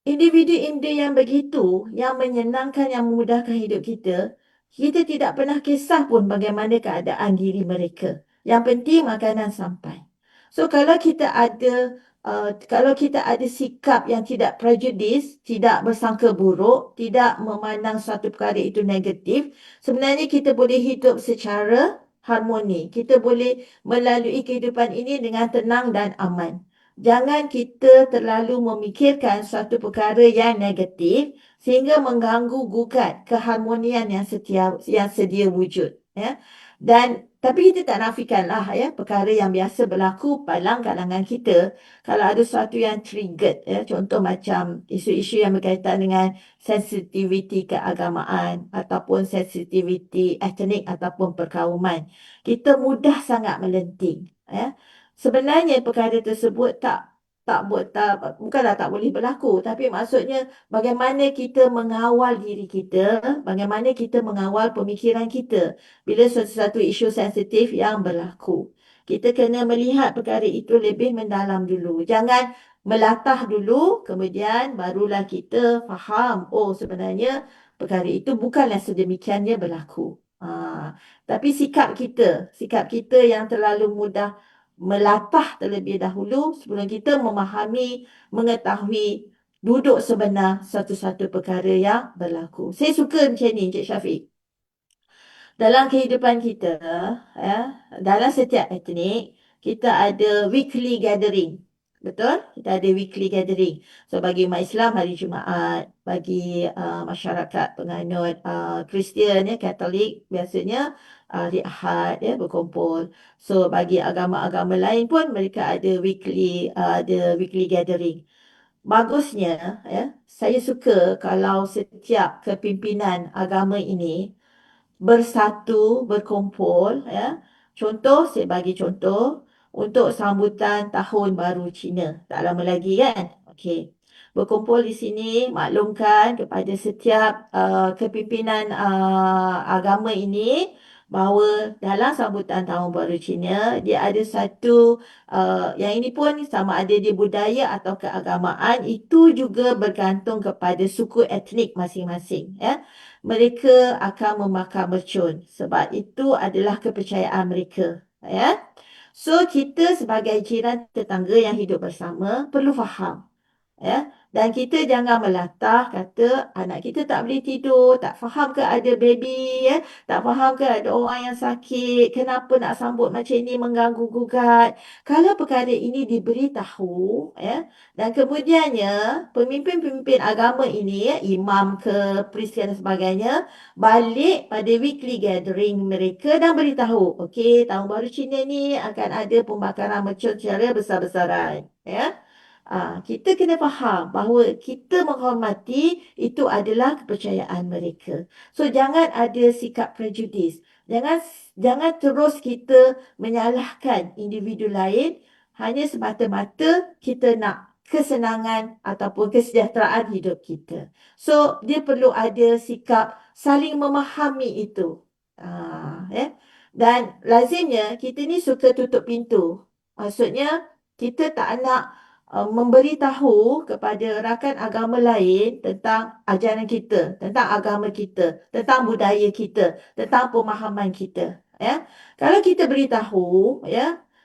D: individu-individu yang begitu, yang menyenangkan, yang memudahkan hidup kita, kita tidak pernah kisah pun bagaimana keadaan diri mereka. Yang penting makanan sampai. So kalau kita ada sikap yang tidak prejudis, tidak bersangka buruk, tidak memandang suatu perkara itu negatif, sebenarnya kita boleh hidup secara harmoni. Kita boleh melalui kehidupan ini dengan tenang dan aman. Jangan kita terlalu memikirkan suatu perkara yang negatif sehingga mengganggu gugat keharmonian yang sedia wujud. Tapi kita tak nafikanlah perkara yang biasa berlaku dalam kalangan kita. Kalau ada sesuatu yang triggered, contoh macam isu-isu yang berkaitan dengan sensitiviti keagamaan ataupun sensitiviti etnik ataupun perkauman, kita mudah sangat melenting. Sebenarnya perkara tersebut bukanlah tak boleh berlaku, tapi maksudnya bagaimana kita mengawal diri kita, bagaimana kita mengawal pemikiran kita bila sesuatu isu sensitif yang berlaku. Kita kena melihat perkara itu lebih mendalam dulu. Jangan melatah dulu, kemudian barulah kita faham, sebenarnya perkara itu bukanlah sedemikiannya berlaku. Tapi sikap kita yang terlalu mudah melatah terlebih dahulu sebelum kita mengetahui duduk sebenar satu-satu perkara yang berlaku. Saya suka macam ni, Encik Syafiq. Dalam kehidupan kita, dalam setiap etnik, kita ada weekly gathering. Betul? Kita ada weekly gathering. So, bagi umat Islam, hari Jumaat. Bagi masyarakat penganut Kristian, Katolik, biasanya hari Ahad, berkumpul. So, bagi agama-agama lain pun, mereka ada weekly gathering. Bagusnya, saya suka kalau setiap kepimpinan agama ini bersatu, berkumpul, Contoh, saya bagi contoh untuk sambutan Tahun Baru Cina. Tak lama lagi kan? Okey. Berkumpul di sini, maklumkan kepada setiap kepimpinan agama ini bahawa dalam sambutan Tahun Baru Cina, dia ada satu, yang ini pun sama ada dia budaya atau keagamaan, itu juga bergantung kepada suku etnik masing-masing. Mereka akan memakan mercun sebab itu adalah kepercayaan mereka. So, kita sebagai jiran tetangga yang hidup bersama perlu faham. Dan kita jangan melatah kata anak kita tak boleh tidur, tak faham ke ada baby, tak faham ke ada orang yang sakit, kenapa nak sambut macam ini mengganggu gugat. Kalau perkara ini diberitahu, dan kemudiannya pemimpin-pemimpin agama ini, imam ke, priest dan sebagainya, balik pada weekly gathering mereka dan beritahu, okey, Tahun Baru Cina ni akan ada pembakaran mercun secara besar-besaran. Kita kena faham bahawa kita menghormati itu adalah kepercayaan mereka. So, jangan ada sikap prejudis. Jangan terus kita menyalahkan individu lain hanya semata-mata kita nak kesenangan ataupun kesejahteraan hidup kita. So, dia perlu ada sikap saling memahami itu. Dan lazimnya kita ni suka tutup pintu. Maksudnya, kita tak nak memberitahu kepada rakan agama lain tentang ajaran kita, tentang agama kita, tentang budaya kita, tentang pemahaman kita. Kalau kita beritahu,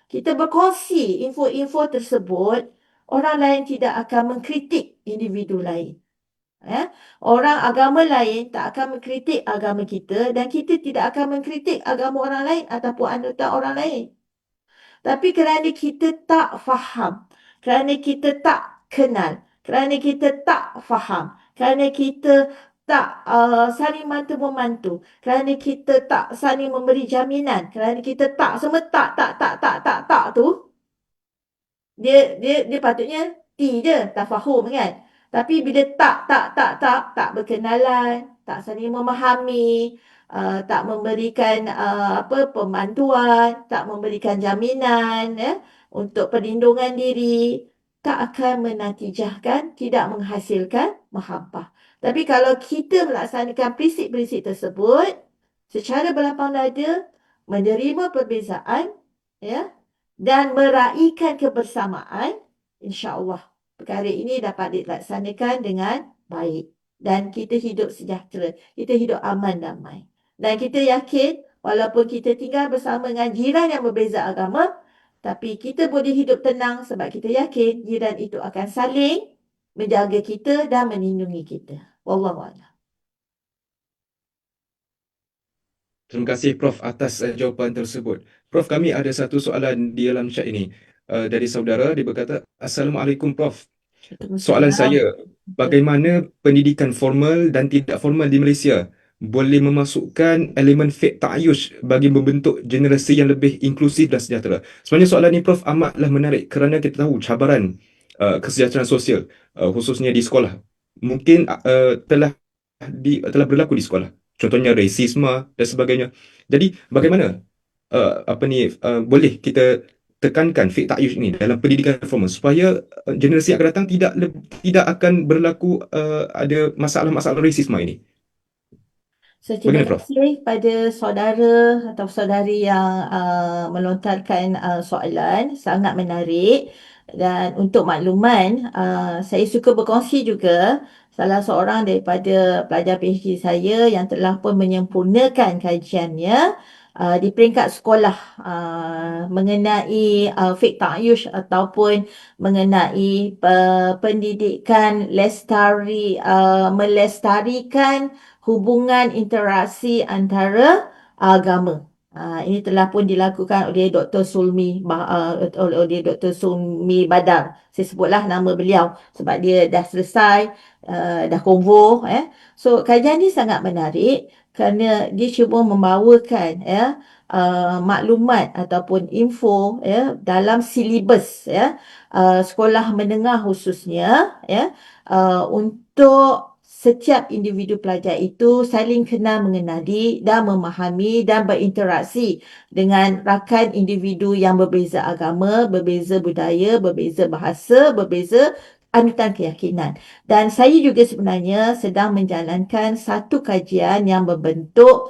D: kita berkongsi info-info tersebut, orang lain tidak akan mengkritik individu lain. Orang agama lain tak akan mengkritik agama kita dan kita tidak akan mengkritik agama orang lain ataupun anutan orang lain. Tapi kerana kita tak faham, kerana kita tak kenal, kerana kita tak faham, kerana kita tak saling bantu-membantu, kerana kita tak saling memberi jaminan, kerana kita tak semua tak tu, dia patutnya T je, tafahum kan. Tapi bila tak berkenalan, tak saling memahami, tak memberikan pembantuan, tak memberikan jaminan untuk perlindungan diri, tak akan menatijahkan, tidak menghasilkan menghampah. Tapi kalau kita melaksanakan prinsip-prinsip tersebut secara berlapang dada, menerima perbezaan, dan meraihkan kebersamaan, insya-Allah perkara ini dapat dilaksanakan dengan baik dan kita hidup sejahtera, kita hidup aman damai. Dan kita yakin walaupun kita tinggal bersama dengan jiran yang berbeza agama, tapi kita boleh hidup tenang sebab kita yakin jiran itu akan saling menjaga kita dan melindungi kita. Wallahu a'lam.
B: Terima kasih Prof atas jawapan tersebut. Prof, kami ada satu soalan di dalam chat ini. Dari saudara, dia berkata, Assalamualaikum Prof. Soalan saya, bagaimana pendidikan formal dan tidak formal di Malaysia boleh memasukkan elemen fiqh ta'ayush bagi membentuk generasi yang lebih inklusif dan sejahtera? Sebenarnya soalan ini Prof amatlah menarik kerana kita tahu cabaran kesejahteraan sosial khususnya di sekolah mungkin telah berlaku di sekolah. Contohnya rasisme dan sebagainya. Jadi bagaimana boleh kita tekankan fiqh ta'ayush ini dalam pendidikan formal supaya generasi yang akan datang tidak akan berlaku ada masalah-masalah rasisme ini.
D: So, terima kasih pada saudara atau saudari yang melontarkan soalan, sangat menarik. Dan untuk makluman, saya suka berkongsi juga salah seorang daripada pelajar PhD saya yang telah pun menyempurnakan kajiannya di peringkat sekolah mengenai fake ta'ayush ataupun mengenai pendidikan melestarikan hubungan interaksi antara agama. Ini telah pun dilakukan oleh Dr. oleh Dr. Sulmi Badar. Saya sebutlah nama beliau sebab dia dah selesai, dah konvo. So kajian ni sangat menarik kerana dia cuba membawakan maklumat ataupun info dalam silibus sekolah menengah khususnya untuk setiap individu pelajar itu saling kenal mengenali dan memahami dan berinteraksi dengan rakan individu yang berbeza agama, berbeza budaya, berbeza bahasa, berbeza anutan keyakinan. Dan saya juga sebenarnya sedang menjalankan satu kajian yang berbentuk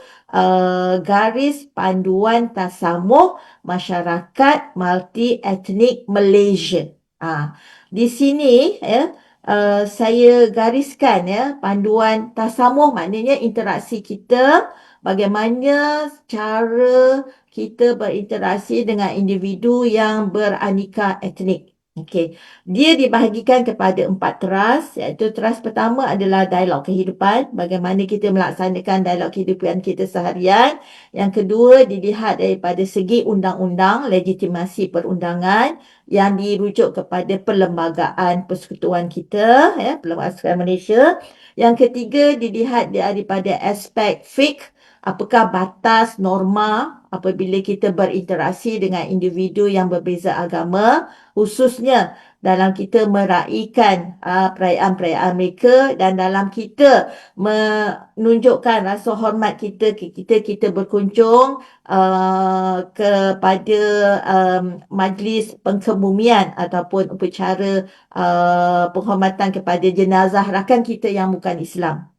D: garis panduan tasamuh masyarakat multi-etnik Malaysia. Di sini saya gariskan panduan tasamuh, maknanya interaksi kita, bagaimana cara kita berinteraksi dengan individu yang beraneka etnik. Okey, dia dibahagikan kepada 4 teras, iaitu teras pertama adalah dialog kehidupan, bagaimana kita melaksanakan dialog kehidupan kita seharian. Yang kedua dilihat daripada segi undang-undang, legitimasi perundangan yang dirujuk kepada perlembagaan persekutuan kita, Perlembagaan Persekutuan Malaysia. Yang ketiga dilihat daripada aspek fiqh, apakah batas norma apabila kita berinteraksi dengan individu yang berbeza agama, khususnya dalam kita meraihkan perayaan-perayaan mereka dan dalam kita menunjukkan rasa hormat kita berkunjung kepada majlis pengkebumian ataupun upacara penghormatan kepada jenazah rakan kita yang bukan Islam.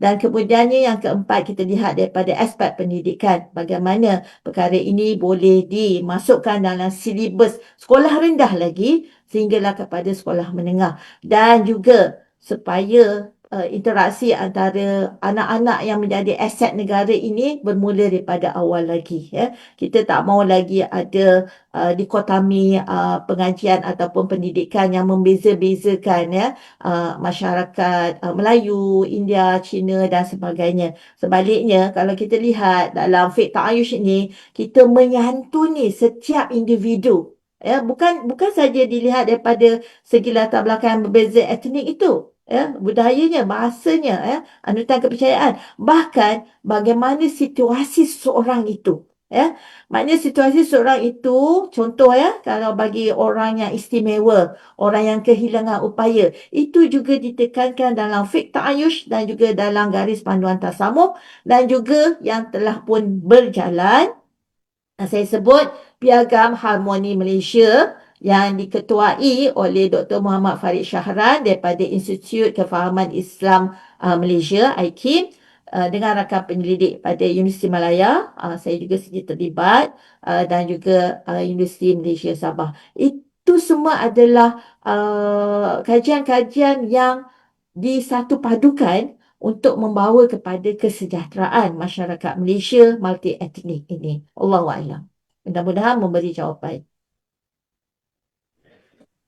D: Dan kemudiannya yang keempat, kita lihat daripada aspek pendidikan, bagaimana perkara ini boleh dimasukkan dalam silibus sekolah rendah lagi sehinggalah kepada sekolah menengah, dan juga supaya interaksi antara anak-anak yang menjadi aset negara ini bermula daripada awal lagi. Kita tak mahu lagi ada dikotomi pengajian ataupun pendidikan yang membeza-bezakan masyarakat Melayu, India, Cina dan sebagainya. Sebaliknya, kalau kita lihat dalam fake ta'ayush ini, kita menyantuni setiap individu. Bukan saja dilihat daripada segi latar belakang berbeza etnik itu, budayanya, bahasanya, anutan kepercayaan, bahkan bagaimana situasi seseorang itu. Maknanya situasi seorang itu, contoh kalau bagi orang yang istimewa, orang yang kehilangan upaya, itu juga ditekankan dalam fake ta'ayush dan juga dalam garis panduan tasamuh, dan juga yang telah pun berjalan. Saya sebut Piagam Harmoni Malaysia yang diketuai oleh Dr. Muhammad Farid Shahran daripada Institut Kefahaman Islam Malaysia, IKIM, dengan rakan penyelidik pada Universiti Malaya. Saya juga sedia terlibat, dan juga Universiti Malaysia Sabah. Itu semua adalah kajian-kajian yang disatu padukan untuk membawa kepada kesejahteraan masyarakat Malaysia multi-etnik ini. Allahuakbar. Mudah-mudahan memberi jawapan.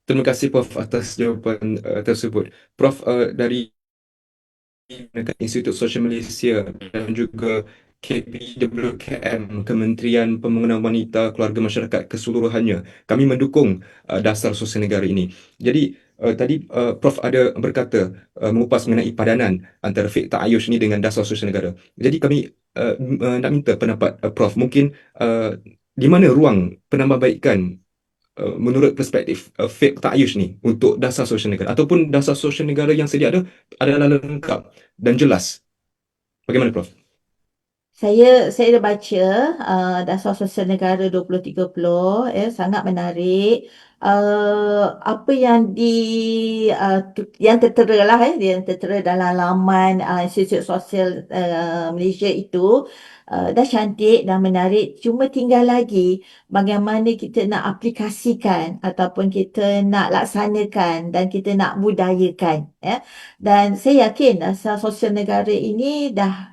B: Terima kasih Prof atas jawapan tersebut. Prof, dari Institut Sosial Malaysia dan juga KPWKM, Kementerian Pembangunan Wanita, Keluarga Masyarakat keseluruhannya, kami mendukung dasar sosial negara ini. Jadi tadi Prof ada berkata mengupas mengenai padanan antara fake ta'ayush ni dengan dasar sosial negara. Jadi kami nak minta pendapat Prof, mungkin di mana ruang penambahbaikan menurut perspektif fake ta'ayush ni untuk dasar sosial negara, ataupun dasar sosial negara yang sedia ada adalah lengkap dan jelas. Bagaimana Prof?
D: Saya dah baca Dasar Sosial Negara 2030, sangat menarik. Apa yang yang tertera lah, yang tertera dalam laman Institut Sosial Malaysia itu dah cantik dan menarik. Cuma tinggal lagi bagaimana kita nak aplikasikan ataupun kita nak laksanakan dan kita nak budayakan. Dan saya yakin Dasar Sosial Negara ini dah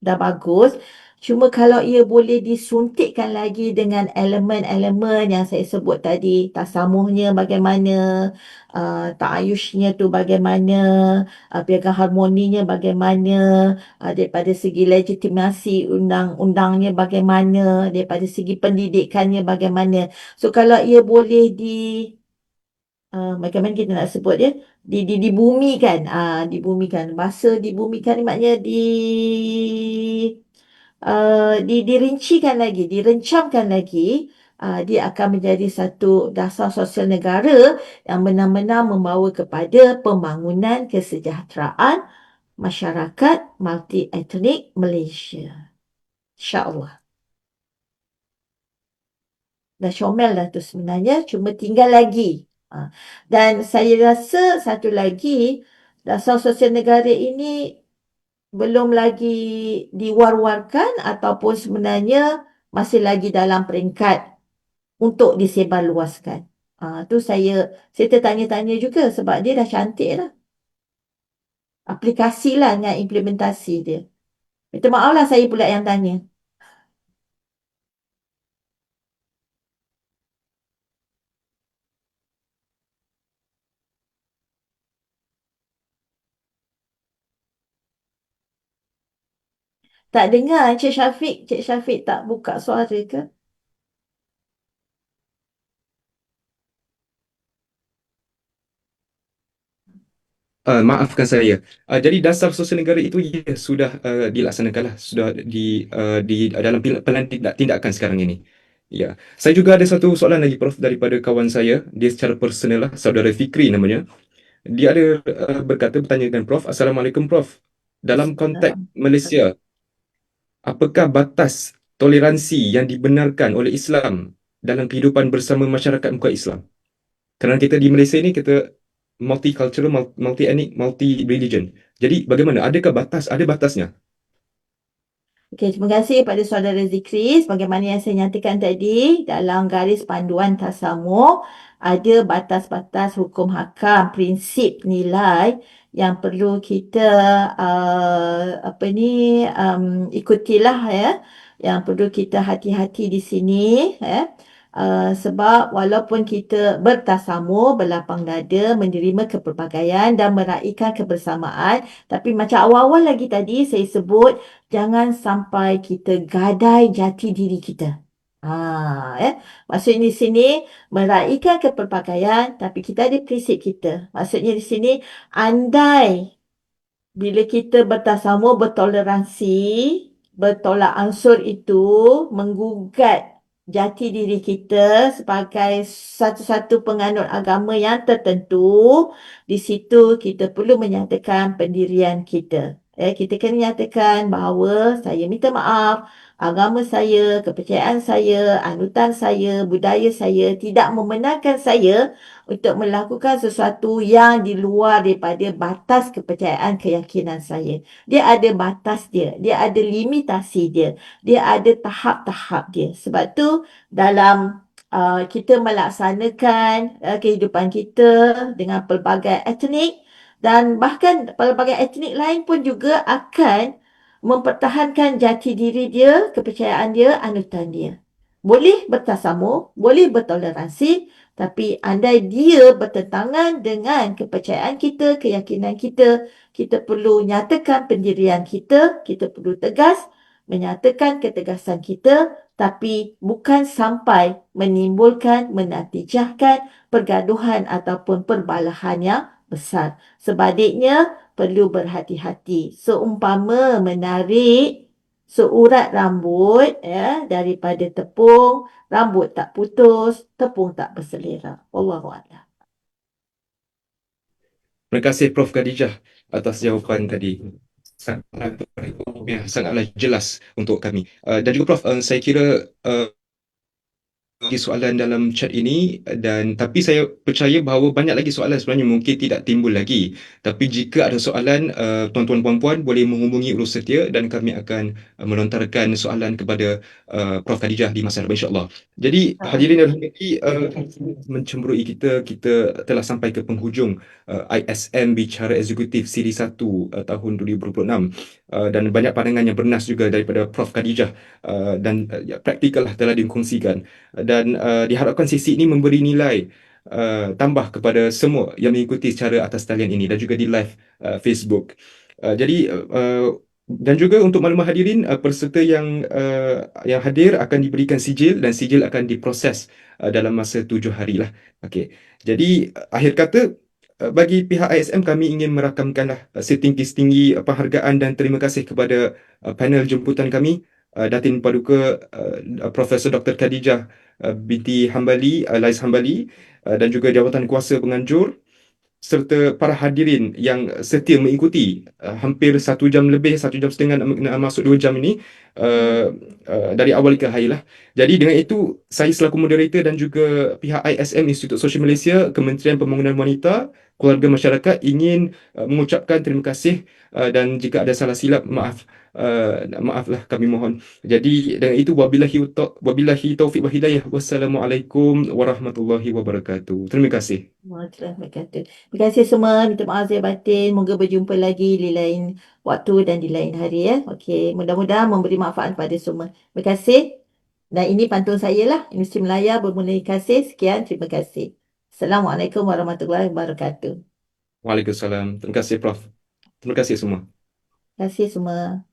D: bagus. Cuma kalau ia boleh disuntikkan lagi dengan elemen-elemen yang saya sebut tadi, tasamuhnya bagaimana, ta'ayushnya tu bagaimana, piagam harmoninya bagaimana, daripada segi legitimasi undang-undangnya bagaimana, daripada segi pendidikannya bagaimana. So kalau ia boleh bagaimana kita nak sebut dia, dibumikan, dibumikan. Bahasa dibumikan ni maknanya dirincikan lagi, direncamkan lagi, dia akan menjadi satu dasar sosial negara yang benar-benar membawa kepada pembangunan kesejahteraan masyarakat multi-etnik Malaysia. InsyaAllah. Dah comel dah tu sebenarnya, cuma tinggal lagi. Dan saya rasa satu lagi, dasar sosial negara ini belum lagi diwar-warkan ataupun sebenarnya masih lagi dalam peringkat untuk disebarluaskan. Tu saya tertanya-tanya juga sebab dia dah cantik lah. Aplikasi lah dengan implementasi dia. Minta maaf lah saya pula yang tanya. Tak dengar Cik Syafiq. Cik Syafiq tak buka suara ke?
B: Maafkan saya. Jadi dasar sosial negara itu ya, sudah dilaksanakanlah, sudah di dalam tindakan sekarang ini. Ya, saya juga ada satu soalan lagi, Prof, daripada kawan saya. Dia secara personal lah, saudara Fikri namanya. Dia ada bertanyakan, Prof, Assalamualaikum, Prof. Dalam konteks Malaysia, apakah batas toleransi yang dibenarkan oleh Islam dalam kehidupan bersama masyarakat muka Islam? Kerana kita di Malaysia ni kita multicultural, multi-ethnic, multi-religion. Jadi bagaimana? Adakah ada batasnya?
D: Okey, terima kasih kepada saudara Zikri. Sebagaimana yang saya nyatakan tadi, dalam garis panduan tasamuh, ada batas-batas hukum hakam, prinsip nilai yang perlu kita ikutilah ya. Yang perlu kita hati-hati di sini ya. Sebab walaupun kita bertasamuh, berlapang dada, menerima kepelbagaian dan meraihkan kebersamaan, tapi macam awal-awal lagi tadi saya sebut, jangan sampai kita gadai jati diri kita. Maksudnya di sini meraihkan kepelbagaian, tapi kita ada prinsip kita. Maksudnya di sini, andai bila kita bertasamuh, bertoleransi, bertolak ansur itu menggugat jati diri kita sebagai satu-satu penganut agama yang tertentu, di situ kita perlu menyatakan pendirian kita. Kita kena nyatakan bahawa saya minta maaf, agama saya, kepercayaan saya, anutan saya, budaya saya tidak membenarkan saya untuk melakukan sesuatu yang di luar daripada batas kepercayaan keyakinan saya. Dia ada batas dia, dia ada limitasi dia, dia ada tahap-tahap dia. Sebab tu dalam kita melaksanakan kehidupan kita dengan pelbagai etnik dan bahkan pelbagai etnik lain pun juga akan mempertahankan jati diri dia, kepercayaan dia, anutan dia. Boleh bertasamuh, boleh bertoleransi, tapi andai dia bertentangan dengan kepercayaan kita, keyakinan kita, kita perlu nyatakan pendirian kita perlu tegas, menyatakan ketegasan kita, tapi bukan sampai menimbulkan, menatijahkan pergaduhan ataupun perbalahan yang besar. Sebaliknya, perlu berhati-hati. Seumpama menarik seurat rambut daripada tepung, rambut tak putus, tepung tak berselera. Wallahualam.
B: Terima kasih Prof Khadijah atas jawapan tadi. Sangatlah jelas untuk kami. Dan juga Prof, saya kira bagi soalan dalam chat ini, dan tapi saya percaya bahawa banyak lagi soalan sebenarnya mungkin tidak timbul lagi. Tapi jika ada soalan, tuan-tuan puan-puan boleh menghubungi Urus Setia dan kami akan melontarkan soalan kepada Prof Khadijah di masa hadapan insya-Allah. Jadi hadirin dan hadirat, mencemburui kita telah sampai ke penghujung ISM Bicara Eksekutif Siri 1 tahun 2026, dan banyak pandangan yang bernas juga daripada Prof Khadijah, dan praktikal lah telah dikongsikan, dan diharapkan sesi ini memberi nilai tambah kepada semua yang mengikuti secara atas talian ini dan juga di live Facebook. Jadi dan juga untuk maklumat hadirin, peserta yang hadir akan diberikan sijil dan sijil akan diproses dalam masa 7 hari lah. Okey. Jadi akhir kata, bagi pihak ISM kami ingin merakamkanlah setinggi-tinggi penghargaan dan terima kasih kepada panel jemputan kami, Datin Paduka Profesor Dr. Khadijah binti Hambali, Laiz Hambali, dan juga jawatan kuasa penganjur serta para hadirin yang setia mengikuti hampir 1 jam lebih, 1 jam setengah nak masuk 2 jam ini, dari awal ke akhir lah. Jadi dengan itu, saya selaku moderator dan juga pihak ISM Institut Sosial Malaysia, Kementerian Pembangunan Wanita, Keluarga Masyarakat ingin mengucapkan terima kasih, dan jika ada salah silap, maaflah, kami mohon. Jadi dengan itu, wabillahi taufiq wa hidayah. Wassalamualaikum warahmatullahi wabarakatuh. Terima kasih.
D: Terima kasih semua. Minta maaf saya batin. Moga berjumpa lagi di lain waktu dan di lain hari ya. Okey, mudah-mudahan memberi manfaat pada semua. Terima kasih. Dan ini pantun saya lah. Industri Melaya bermula kasih. Sekian, terima kasih. Assalamualaikum warahmatullahi wabarakatuh.
B: Waalaikumsalam. Terima kasih Prof. Terima kasih semua.
D: Terima kasih semua.